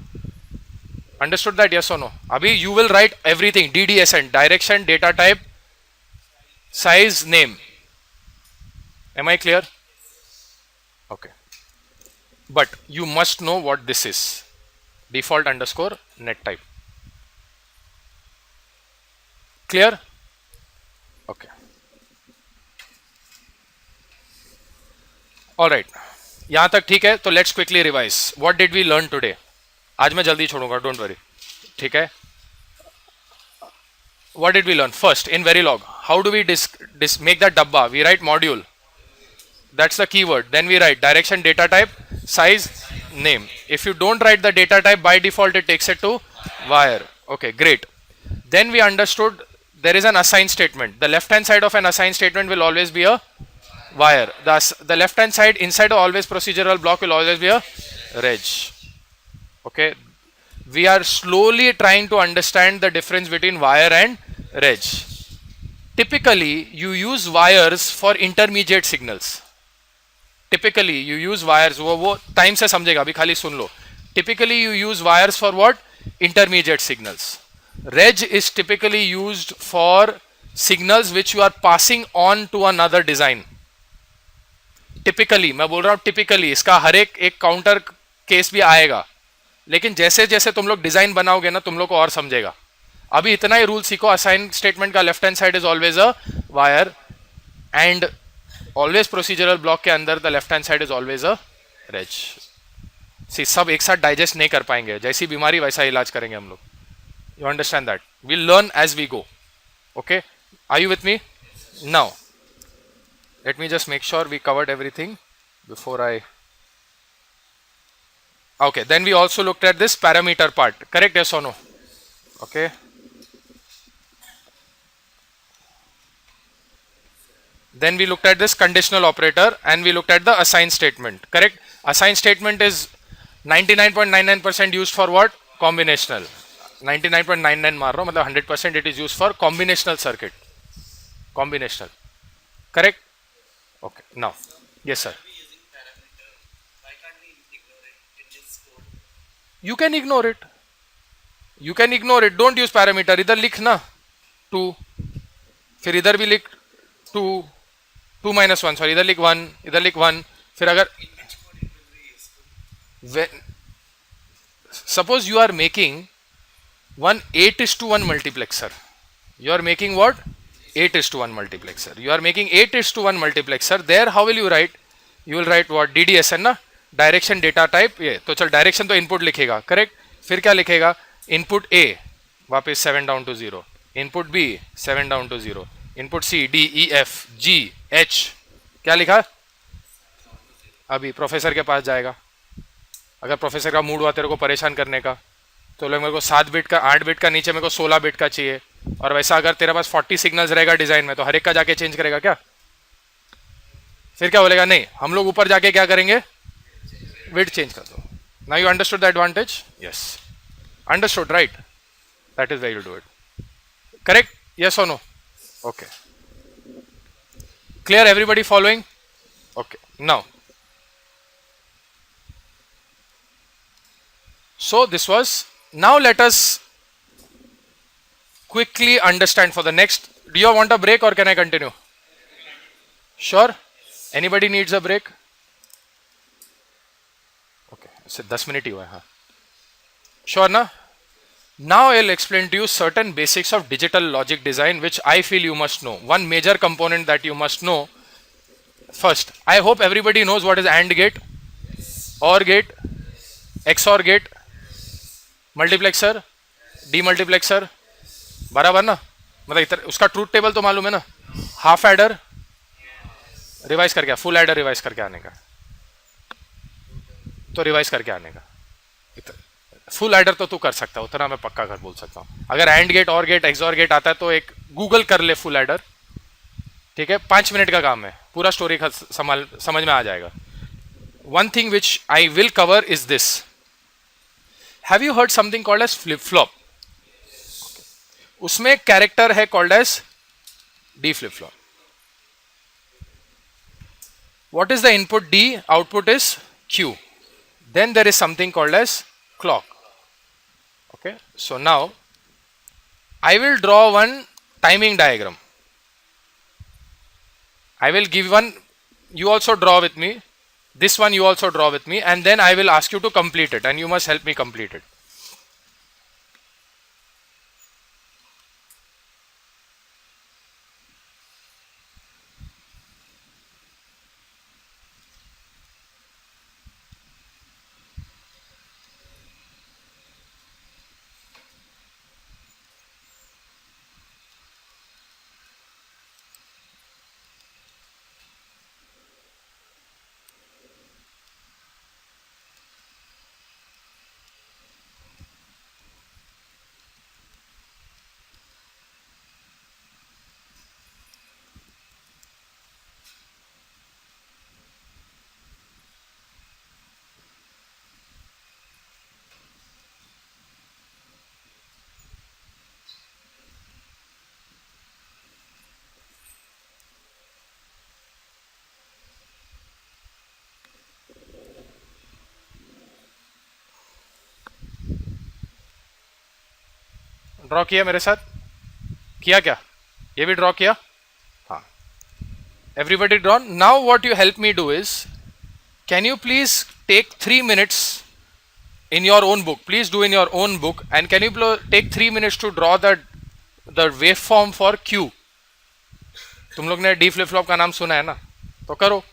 Understood that? यस और नो? अभी you will write everything DDSN, direction, data type, size, name. Am I clear? Okay. But you must know what this is. Default underscore net type. Clear? Okay. All right. यहाँ तक ठीक है. तो let's quickly revise. What did we learn today? आज मैं जल्दी छोड़ूंगा. Don't worry. ठीक है. What did we learn? First, in Verilog, how do we make that dabba? We write module. That's the keyword. Then we write direction, data type, size, name. If you don't write the data type, by default it takes it to wire. Okay, great. Then we understood there is an assign statement. The left hand side of an assign statement will always be a wire. The left hand side inside of always procedural block will always be a reg. Okay. We are slowly trying to understand the difference between wire and reg. Typically, you use wires for intermediate signals. Typically you use wires, वो time से समझेगा, अभी खाली सुन लो. Typically you use wires for what? Intermediate signals. Reg is typically used for signals which you are passing on to another design. Typically, मैं बोल रहा हूँ typically, इसका हर एक काउंटर केस भी आएगा, लेकिन जैसे जैसे तुम लोग डिजाइन बनाओगे ना, तुम लोग को और समझेगा. अभी इतना ही रूल सीखो. असाइन स्टेटमेंट का left hand side is always a wire and always procedural block के अंदर the left hand side is always a reg. See सब एक साथ डाइजेस्ट नहीं कर पाएंगे, जैसी बीमारी वैसा इलाज करेंगे हम लोग. You understand that? We learn as we go. Okay, are you with me now? Let me just make sure we covered everything before I. Okay, then we also looked at this parameter part. Correct? Yes or no? Okay. Then we looked at this conditional operator and we looked at the assign statement. Correct? Assign statement is 99.99% used for what? Combinational. 99.99 मार रहा हूँ, मतलब 100% it is used for combinational circuit. Combinational. Correct? Okay. Now, yes sir. You can ignore it. You can ignore it. Don't use parameter. इधर लिख ना 2, फिर इधर भी लिख 2, 2 minus 1, सॉरी इधर लिख 1, इधर लिख 1. फिर अगर suppose you are making one 8:1 multiplexer. You are making what? 8:1 multiplexer. You are making 8:1 multiplexer. There how will you write? You will write what? DDSN ना, डायरेक्शन डेटा टाइप. ये तो चल डायरेक्शन तो इनपुट लिखेगा. करेक्ट. फिर क्या लिखेगा? Input A वापस 7 down to 0, input B 7 down to 0, input C D E F G H. क्या लिखा? अभी प्रोफेसर के पास जाएगा. अगर प्रोफेसर का मूड हुआ तेरे को परेशान करने का, तो लोग मेरे को 7 बिट का, 8 बिट का, नीचे मेरे को 16 बिट का चाहिए. और वैसा अगर तेरे पास 40 सिग्नल्स रहेगा डिजाइन में, तो हर एक का जाके चेंज करेगा क्या? फिर क्या बोलेगा? नहीं, हम लोग ऊपर जाके क्या करेंगे? Width change कर दो. Now you understood the advantage? Yes. Understood, right? That is where you do it. Correct? Yes or no? Okay. Clear? Everybody following? Okay. Now, so this was. Now let us quickly understand for the next. Do you want a break or can I continue? Sure? Anybody needs a break? से 10 minute ही हुआ है. हाँ, sure ना? Now I will explain to you certain basics of digital logic design which I feel you must know. One major component that you must know. First, I hope everybody knows what is AND gate, or gate, XOR gate, multiplexer, demultiplexer. बराबर ना? मतलब उसका truth table तो मालूम है ना? Half adder revise करके, full adder revise करके आने का, तो रिवाइज करके आने का. फुल एडर तो तू कर सकता है, उतना मैं पक्का कर बोल सकता हूँ. अगर and gate or gate XOR gate आता है तो एक गूगल कर ले फुल एडर. ठीक है, 5 मिनट का काम है, पूरा स्टोरी समझ में आ जाएगा. One thing which I will cover is this. Have you heard something called as flip flop? उसमें एक कैरेक्टर है called as D flip flop. What is the input D? Output is Q. Then there is something called as clock. Okay. So now I will draw one timing diagram. I will give one. You also draw with me. This one you also draw with me, and then I will ask you to complete it, and you must help me complete it. Draw किया मेरे साथ? किया क्या? ये भी draw किया? हाँ. Everybody drawn? Now what you help me do is, can you please take 3 minutes in your own book? Please do in your own book, and can you take 3 minutes to draw the waveform for Q? तुम लोग ने D flip flop का नाम सुना है ना, तो करो.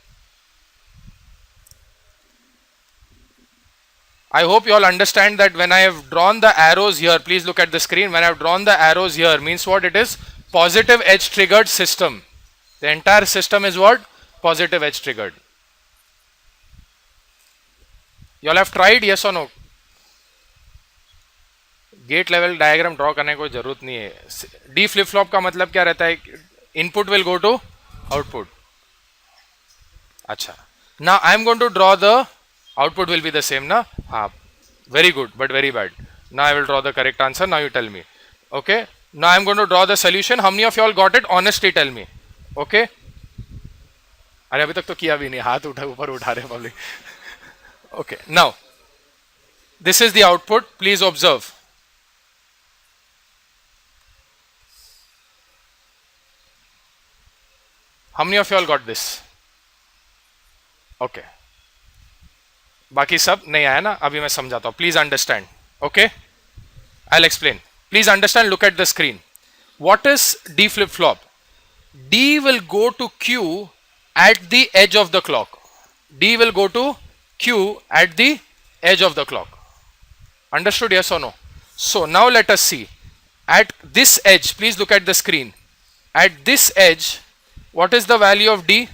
I hope you all understand that when I have drawn the arrows here, please look at the screen. When I have drawn the arrows here, means what it is? Positive edge triggered system. The entire system is what? Positive edge triggered. You all have tried, yes or no? Gate level diagram draw करने की कोई जरूरत नहीं है. D flip flop का मतलब क्या रहता है? Input will go to output. अच्छा, now I am going to draw the output will be the same na. Very good, but very bad. Now I will draw the correct answer. Now you tell me. Okay, now I am going to draw the solution. How many of you all got it? Honestly tell me. Okay. अरे अभी तक तो किया भी नहीं, हाथ ऊपर उठा रहे public. Okay, now this is the output. Please observe. How many of you all got this? Okay. बाकी सब नहीं आया ना, अभी मैं समझाता हूं. Please understand. Okay, I will explain. Please understand. Look at the screen. What is D flip flop? D will go to Q at the edge of the clock. D will go to Q at the edge of the clock. Understood? Yes और no? So now let us see. At this edge, please look at the screen. At this edge what is the value of D?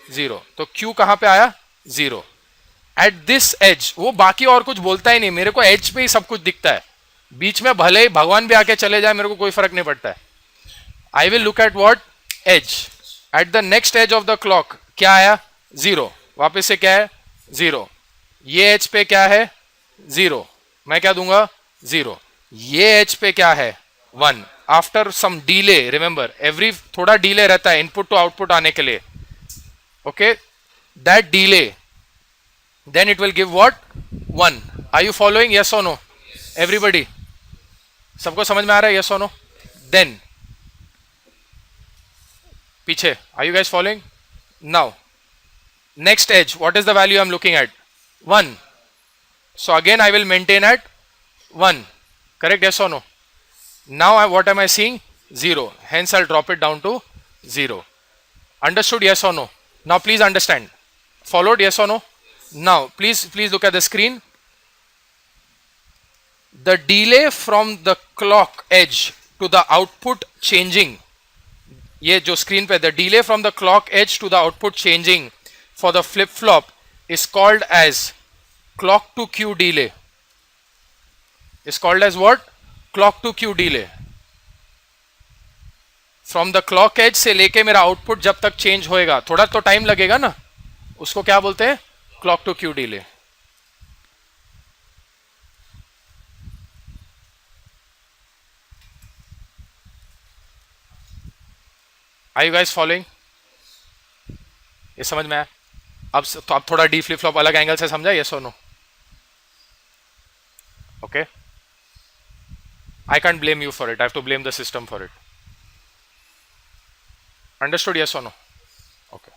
0. तो Q कहां पे आया? 0. Eight this as, वो बाकी और कुछ बोलता ही नहीं, मेरे को एज पे ही सब कुछ दिखता है. बीच में भले ही भगवान भी आके चले जाए, मेरे को कोई फर्क नहीं पड़ता है. I will look at what? Edge. At the next edge of the clock क्या आया? 0. वापस से क्या है? 0. ये एज पे क्या है? 0. मैं क्या दूंगा? 0. ये एज पे क्या है? 1. After some delay, remember every थोड़ा डीले रहता है इनपुट टू आउटपुट आने के लिए. Okay, that delay, then it will give what? 1. Are you following? Yes or no? Everybody, सबको समझ में आ रहा है? Yes or no? Then पीछे, are you guys following? Now next edge, what is the value I'm looking at? 1. So again I will maintain at 1. Correct? Yes or no? Now what am I seeing? 0. Hence I'll drop it down to 0. Understood? Yes or no? Now please understand. Followed? Yes or no? Now please look at the screen. The delay from the clock edge to the output changing, ये जो screen पे, the delay from the clock edge to the output changing for the flip flop is called as clock to Q delay. is called as what? Clock to Q delay. From the clock edge से लेके मेरा output जब तक change होएगा, थोड़ा तो time लगेगा ना, उसको क्या बोलते हैं? Clock to Q delay. Are you guys following? ये समझ में आया? अब थोड़ा डी फ्लिप फ्लॉप अलग एंगल से समझा, यस और no? Okay, I can't blame you for it. I have to blame the system for it. Understood? Yes or no? Okay.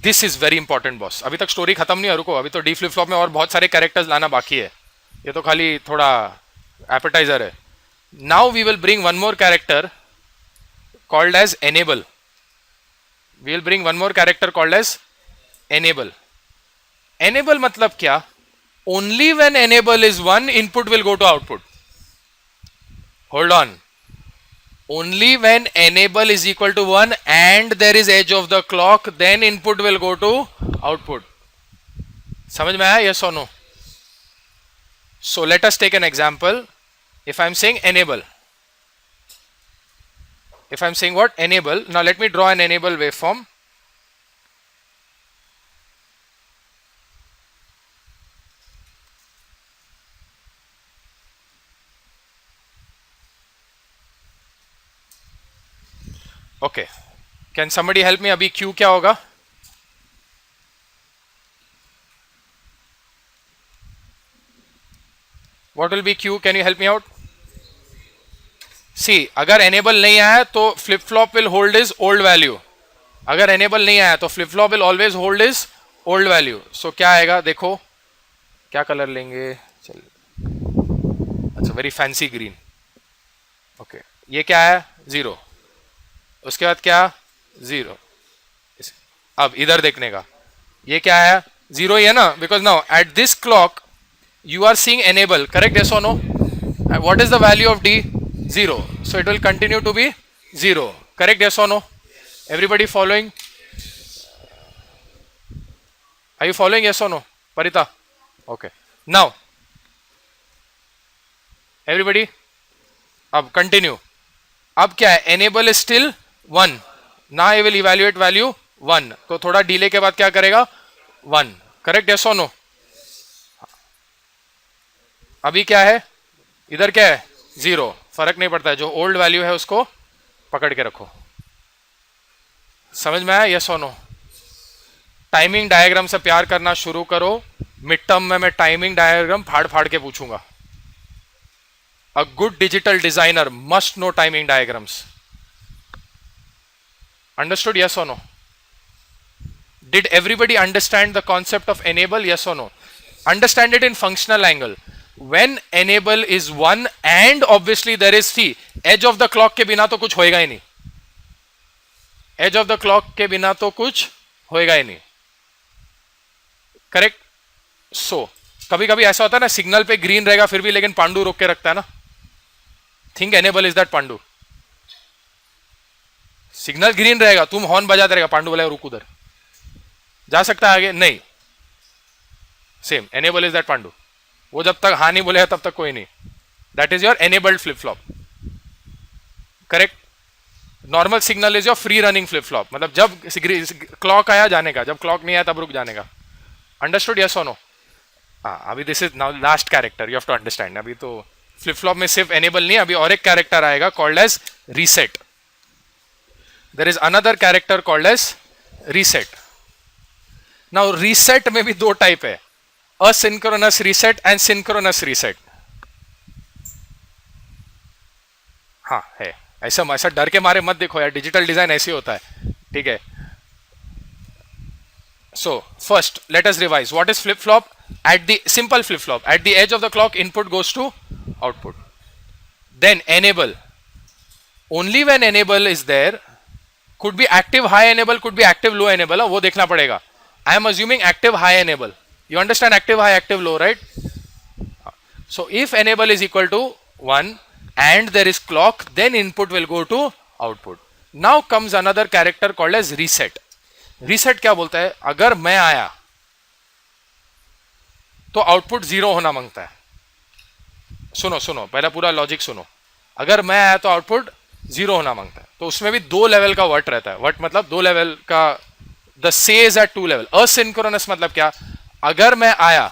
This is very important, boss. अभी तक story खत्म नहीं है, रुको. अभी तो डी फ्लिप फ्लॉप में और बहुत सारे कैरेक्टर्स लाना बाकी है. ये तो खाली थोड़ा एपेटाइजर है. Now we will bring one more character called as enable. We will bring one more character called as enable. Enable मतलब क्या? Only when enable is 1, input will go to output. Hold on. Only when enable is equal to 1 and there is edge of the clock, then input will go to output. समझ में आया? Yes or no? So let us take an example. If I am saying enable. If I am saying what? Enable. Now let me draw an enable waveform. Okay. Can somebody help me? अभी Q क्या होगा? What will be Q? Can you help me out? See, अगर enable नहीं आया तो flip flop will hold his old value. अगर enable नहीं आया तो flip flop will always hold his old value. So क्या आएगा? देखो क्या कलर लेंगे? चल, अच्छा, very fancy green. Okay. ये क्या है? 0. उसके बाद क्या? 0. अब इधर देखने का, ये क्या है? 0 ही है ना, because now at this clock you are seeing enable, correct? Yes or no? And what is the value of D? 0. So it will continue to be 0, correct? Yes or no? Everybody following? Are you following? Yes or no? Parita? Okay. Now everybody, अब continue. अब क्या है? enable is still 1. Now I will evaluate value 1. तो थोड़ा delay के बाद क्या करेगा? 1, correct? Yes or no? अभी क्या है? इधर क्या है? 0. फर्क नहीं पड़ता है, जो ओल्ड वैल्यू है उसको पकड़ के रखो. समझ में आया? यस और नो? टाइमिंग डायग्राम से प्यार करना शुरू करो. मिड टर्म में मैं टाइमिंग डायग्राम फाड़ फाड़ के पूछूंगा. A good digital designer must know timing diagrams. Understood? Yes और no? Did everybody understand the concept of enable? Yes और no? Understand it in functional angle. When enable is 1 and obviously there is C, edge of the clock के बिना तो कुछ होएगा ही नहीं. Edge of the clock के बिना तो कुछ होएगा ही नहीं. करेक्ट? सो कभी कभी ऐसा होता है ना, सिग्नल पे ग्रीन रहेगा फिर भी लेकिन पांडु रोक के रखता है ना. Think enable is that Pandu. Signal green रहेगा, तुम हॉर्न बजाते रहेगा, पांडु बोलेगा रुक उधर. जा सकता है आगे? नहीं. Same enable is that Pandu. वो जब तक हाँ नहीं बोलेगा तब तक कोई नहीं. That is your enabled flip flop. Correct? Normal signal is your free running flip flop. मतलब जब क्लॉक आया जाने का, जब क्लॉक नहीं आया तब रुक जाने का. अंडरस्टूड? यस और नो? हाँ, अभी this is now last character, you have to understand. अभी तो फ्लिप फ्लॉप में सिर्फ एनेबल नहीं, अभी और एक कैरेक्टर आएगा called as reset. There is another character called as reset. Now reset में भी दो टाइप है, asynchronous reset and synchronous reset. हाँ है. ऐसा डर के मारे मत देखो यार, डिजिटल डिजाइन ऐसे होता है. ठीक है. So first let us revise. What is flip flop? At the simple flip flop, at the edge of the clock, input goes to output. Then enable. Only when enable is there, could be active high enable, could be active low enable. वो देखना पड़ेगा. I am assuming active high enable. You understand active high, active low, right? So if enable is equal to 1 and there is clock, then input will go to output. Now comes another character called as reset. Reset क्या बोलता है? अगर मैं आया तो output 0 होना मांगता है. सुनो सुनो, पहला पूरा लॉजिक सुनो। अगर मैं आया तो आउटपुट जीरो होना मांगता है, तो उसमें भी दो लेवल का वट रहता है। वट मतलब दो लेवल का, द से is at two level. Asynchronous मतलब क्या? अगर मैं आया,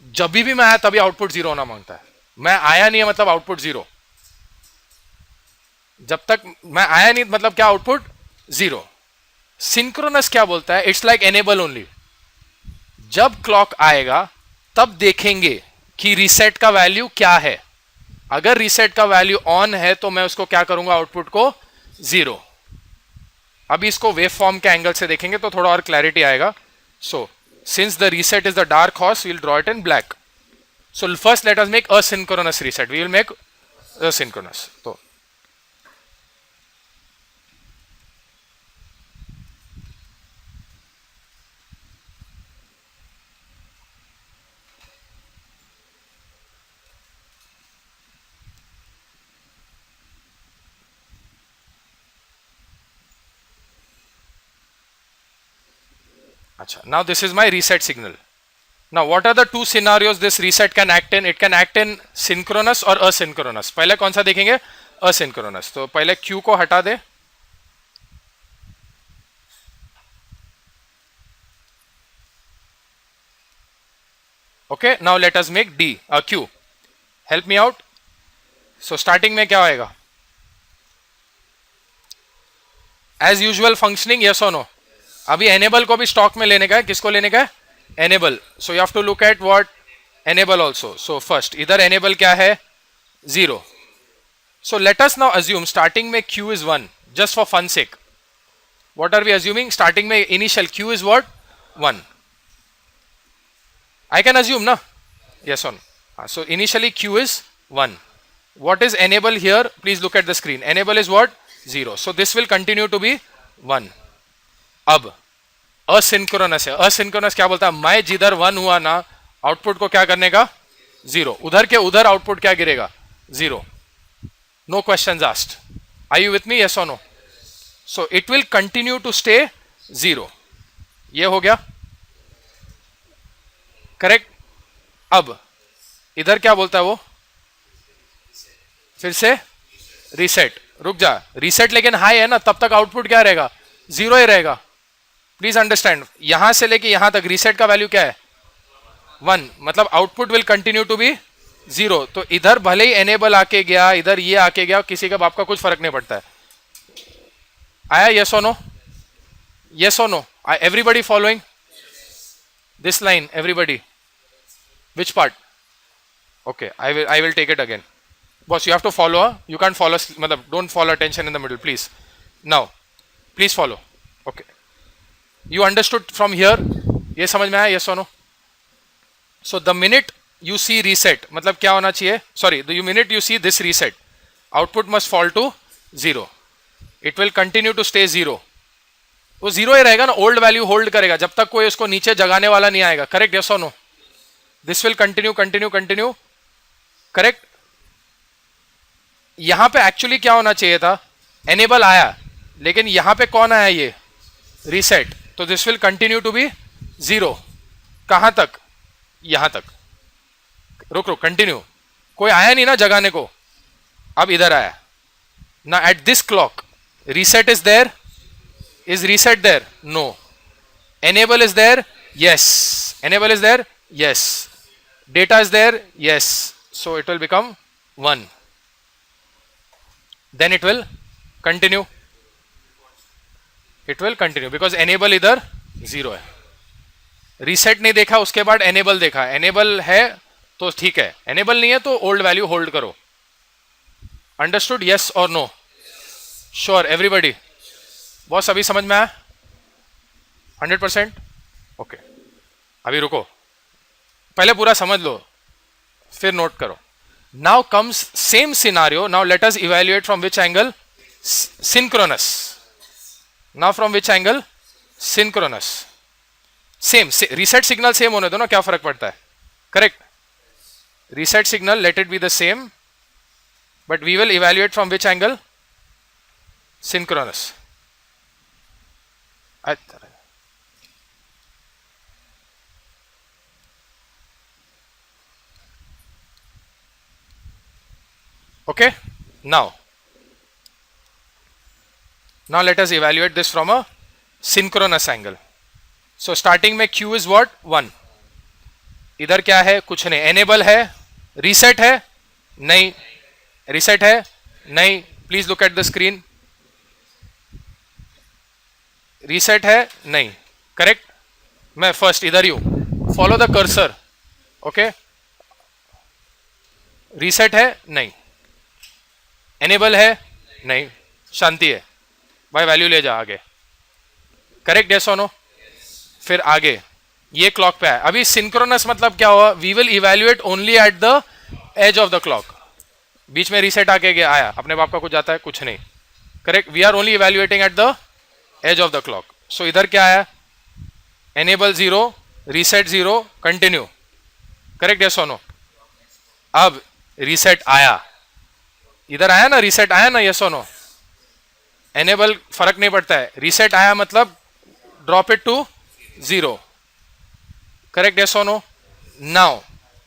जब भी मैं आया तभी आउटपुट जीरो होना मांगता है। मैं आया नहीं है मतलब आउटपुट जीरो। जब तक मैं आया नहीं मतलब क्या? Output zero. सिंक्रोनस क्या बोलता है? It's like enable only. जब क्लॉक आएगा तब देखेंगे कि रीसेट का वैल्यू क्या है। अगर रीसेट का वैल्यू ऑन है तो मैं उसको क्या करूंगा? आउटपुट को जीरो। अभी इसको वेव फॉर्म के एंगल से देखेंगे तो थोड़ा और क्लैरिटी आएगा। So since the reset is the dark horse, we'll draw it in black. So first let us make asynchronous reset. We will make asynchronous। तो अच्छा, now this is my reset signal. Now what are the two scenarios this reset can act in? It can act in synchronous और asynchronous. पहले कौन सा देखेंगे? asynchronous। तो पहले Q को हटा दे। Okay, now let us make Q. Help me out. So starting में क्या होएगा? As usual functioning, yes or no? अभी enable को भी स्टॉक में लेने का है। किसको लेने का है? enable. So you have to look at what enable also. So first इधर enable क्या है? Zero. So let us now assume starting में Q is 1, just for fun sake. What are we assuming? Starting में initial Q is what? 1. I can assume na? Yes or no? So initially Q is 1. What is enable here? Please look at the screen. Enable is what? 0. So this will continue to be 1. अब asynchronous है। asynchronous क्या बोलता है? मैं जिधर 1 हुआ ना, output को क्या करने का? 0। उधर के उधर आउटपुट क्या गिरेगा? 0। No questions asked. Are you with me? Yes or no? So it will continue to stay 0. ये हो गया करेक्ट। अब इधर क्या बोलता है वो? फिर से रीसेट। रुक जा, रीसेट लेकिन हाई है ना, तब तक आउटपुट क्या रहेगा? 0 ही रहेगा। प्लीज अंडरस्टैंड, यहां से लेके यहां तक रीसेट का वैल्यू क्या है? 1। मतलब output will continue to be 0। तो इधर भले ही एनेबल आके गया, इधर ये आके गया, किसी का बाप का कुछ फर्क नहीं पड़ता है। आया? यस और नो? यस और no? Everybody following this line? Everybody? Which part? Okay, I will take it again. Boss, you have to follow. You can't follow. मतलब don't follow attention in the middle, please. Now, please follow. Okay. You understood from here? ये समझ में आया? Yes or no? So the minute you see reset, मतलब क्या होना चाहिए? Sorry, the minute you see this reset, output must fall to 0. It will continue to stay 0. वो 0 ही रहेगा ना, ओल्ड वैल्यू होल्ड करेगा जब तक कोई उसको नीचे जगाने वाला नहीं आएगा। Correct? Yes or no? This will continue. Correct? यहां पे एक्चुअली क्या होना चाहिए था? एनेबल आया, लेकिन यहां पे कौन आया? ये रीसेट। तो this will continue to be 0। कहां तक? यहां तक। रुक कंटिन्यू। कोई आया नहीं ना जगाने को। अब इधर आया ना। At this clock reset is there? Is reset there? No. Enable is there? Yes. Enable is there? Yes. Data is there? Yes. So it will become 1. Then it will continue. It will continue because enable इधर 0 है। Reset नहीं देखा, उसके बाद enable देखा। enable है तो ठीक है, enable नहीं है तो old value hold करो। Understood? Yes or no? Sure, everybody? Boss अभी समझ में आया? 100%? ओके, अभी रुको, पहले पूरा समझ लो फिर नोट करो। Now comes same scenario. Now let us evaluate from which angle? Synchronous. Now from which angle? Synchronous. Same reset signal same होने दो ना, क्या फर्क पड़ता है? Correct? Reset signal let it be the same, but we will evaluate from which angle? Synchronous. Okay, now let us evaluate this from a synchronous angle. So starting में Q is what? 1. इधर क्या है? कुछ नहीं. Enable है, reset है, नहीं. Reset है, नहीं. Please look at the screen. Reset है, नहीं. Correct? मैं first इधर ही हूं. Follow the cursor. Okay? Reset है, नहीं. Enable है, नहीं. शांति है. भाई वैल्यू ले जा आगे. करेक्ट, यस और नो? फिर आगे ये क्लॉक पे है. अभी सिंक्रोनस मतलब क्या हुआ? We will evaluate only at the edge of the clock. बीच में रीसेट आके गया आया, अपने बाप का कुछ जाता है? कुछ नहीं. Correct, we are only evaluating at the edge of the clock. So इधर क्या है? Enable 0, reset 0, continue. Correct, yes और नो? अब रीसेट आया, इधर आया ना, रीसेट आया ना, यस और नो? एनेबल फर्क नहीं पड़ता है. रीसेट आया मतलब drop it to 0. Correct, yes और नो? नाउ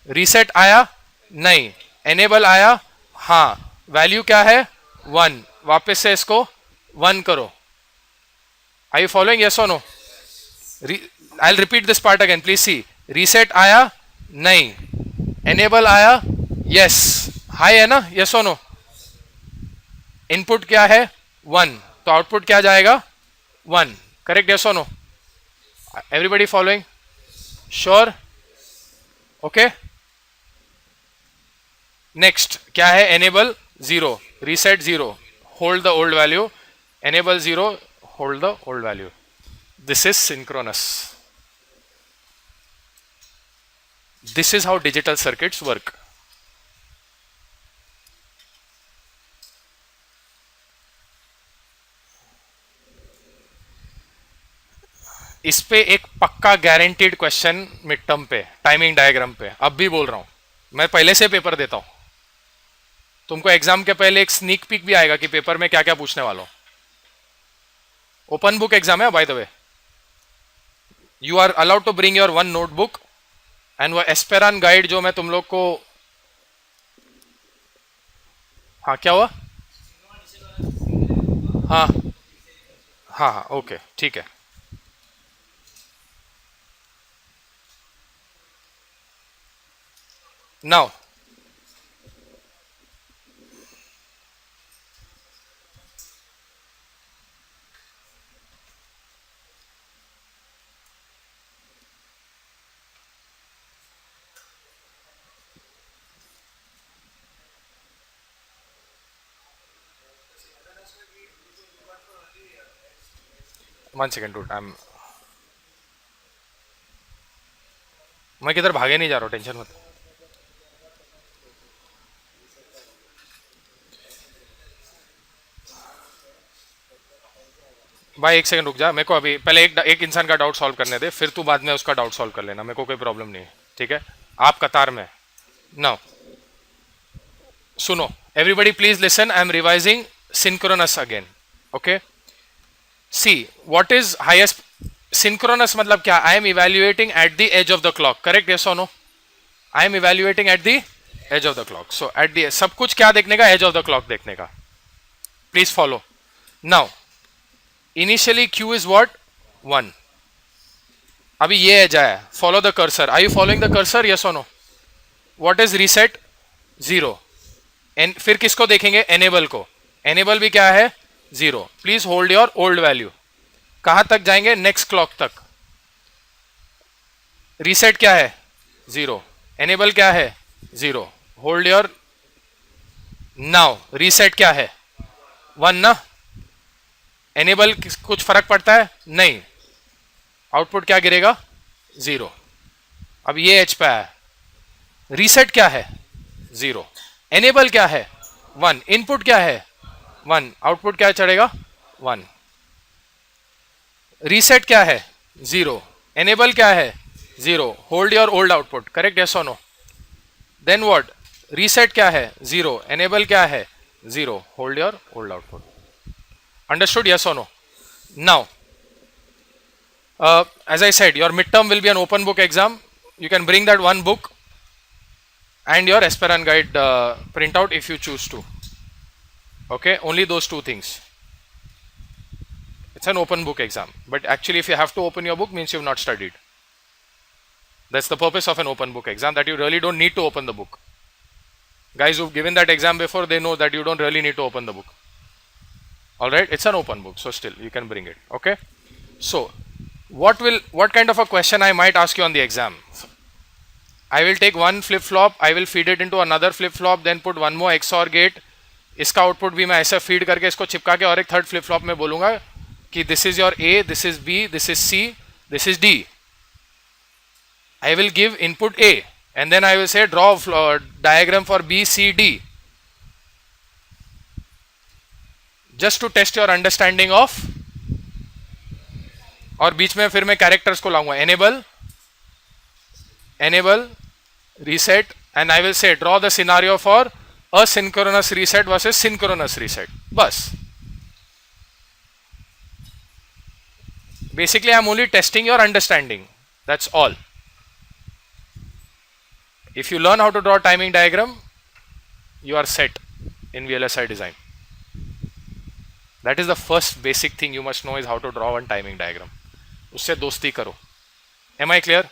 रीसेट आया, नहीं. एनेबल आया, हाँ. वैल्यू क्या है? 1. वापस से इसको 1 करो. Are you following? यस और no? I will repeat this part again, please see. Reset आया, नहीं. एनेबल आया, यस. हाई है ना, यस और नो? इनपुट क्या है? 1. तो आउटपुट क्या जाएगा? 1. करेक्ट, यस और no? Everybody following? Sure? Okay. Next क्या है? Enable 0, reset 0, hold the old value. Enable 0, hold the old value. This is synchronous. This is how digital circuits work. इस पे एक पक्का गारंटीड क्वेश्चन मिड टर्म पे, timing diagram पे. अब भी बोल रहा हूं, मैं पहले से पेपर देता हूं. तुमको एग्जाम के पहले एक स्नीक पीक भी आएगा कि पेपर में क्या क्या पूछने वाला हूं. ओपन बुक एग्जाम है by the way. You are allowed to bring your 1 notebook and वो एस्पेरान गाइड जो मैं तुम लोग को. हाँ, क्या हुआ? हाँ हाँ हाँ, ओके, ठीक है. नाउ वन सेकेंड डूड, मैं किधर भागे नहीं जा रहा हूं, टेंशन मत. भाई एक सेकंड रुक जा, मेरे को अभी पहले एक इंसान का डाउट सॉल्व करने दे, फिर तू बाद में उसका डाउट सॉल्व कर लेना. मेरे को कोई प्रॉब्लम नहीं है, ठीक है? आप कतार में. नाउ सुनो, everybody please listen. I am revising synchronous again. Okay, see what is highest. Synchronous मतलब क्या? I am evaluating at the edge of the clock. Correct, yes और no? I am evaluating at the edge of the clock. So at the सब कुछ क्या देखने का? As of the clock देखने का. Please follow. Now initially Q is what? 1. अभी ये एज आया. Follow the cursor. Are you following the cursor? Yes और नो? What is reset? 0. फिर किसको देखेंगे? एनेबल को. एनेबल भी क्या है? 0. Please hold your old value. कहां तक जाएंगे? नेक्स्ट क्लॉक तक. रीसेट क्या है? 0. एनेबल क्या है? 0. Hold your. नाउ रीसेट क्या है? 1 ना. एनेबल कुछ फर्क पड़ता है? नहीं. आउटपुट क्या गिरेगा? 0. अब ये एच पे आया. रीसेट क्या है? 0. एनेबल क्या है? 1. इनपुट क्या है? 1. आउटपुट क्या चढ़ेगा? 1. रीसेट क्या है? 0. एनेबल क्या है? 0. Hold your old output. Correct, yes और नो? Then what? रीसेट क्या है? 0. एनेबल क्या है? 0. Hold your old output. Understood? Yes or no? Now, as I said, your midterm will be an open book exam. You can bring that 1 book and your Esperan guide printout if you choose to. Okay, only those two things. It's an open book exam. But actually, if you have to open your book, means you've not studied. That's the purpose of an open book exam, that you really don't need to open the book. Guys who've given that exam before, they know that you don't really need to open the book. Alright, it's an open book, so still you can bring it. Okay. So, what kind of a question I might ask you on the exam? I will take one flip flop, I will feed it into another flip flop, then put one more XOR gate. इसका output भी मैं ऐसे feed करके इसको चिपका के और एक थर्ड फ्लिप फ्लॉप में बोलूंगा कि this is your A, this is B, this is C, this is D. I will give input A and then I will say draw a diagram for B, C, D, just to test your understanding of. और बीच में फिर मैं characters को लाऊंगा, enable, reset, and I will say draw the scenario for asynchronous reset versus synchronous reset. बस. Basically I am only testing your understanding. That's all. If you learn how to draw timing diagram, you are set in VLSI design. That is the first basic thing you must know, is how to draw one timing diagram. उससे दोस्ती करो. Am I clear?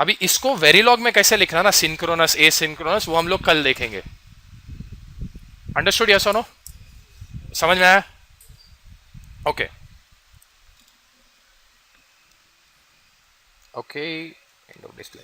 अभी इसको वेरीलॉग में कैसे लिखना ना, synchronous, asynchronous, वो हम लोग कल देखेंगे. अंडरस्टूड? यस और नो? समझ में आया? Okay. Okay, end of display.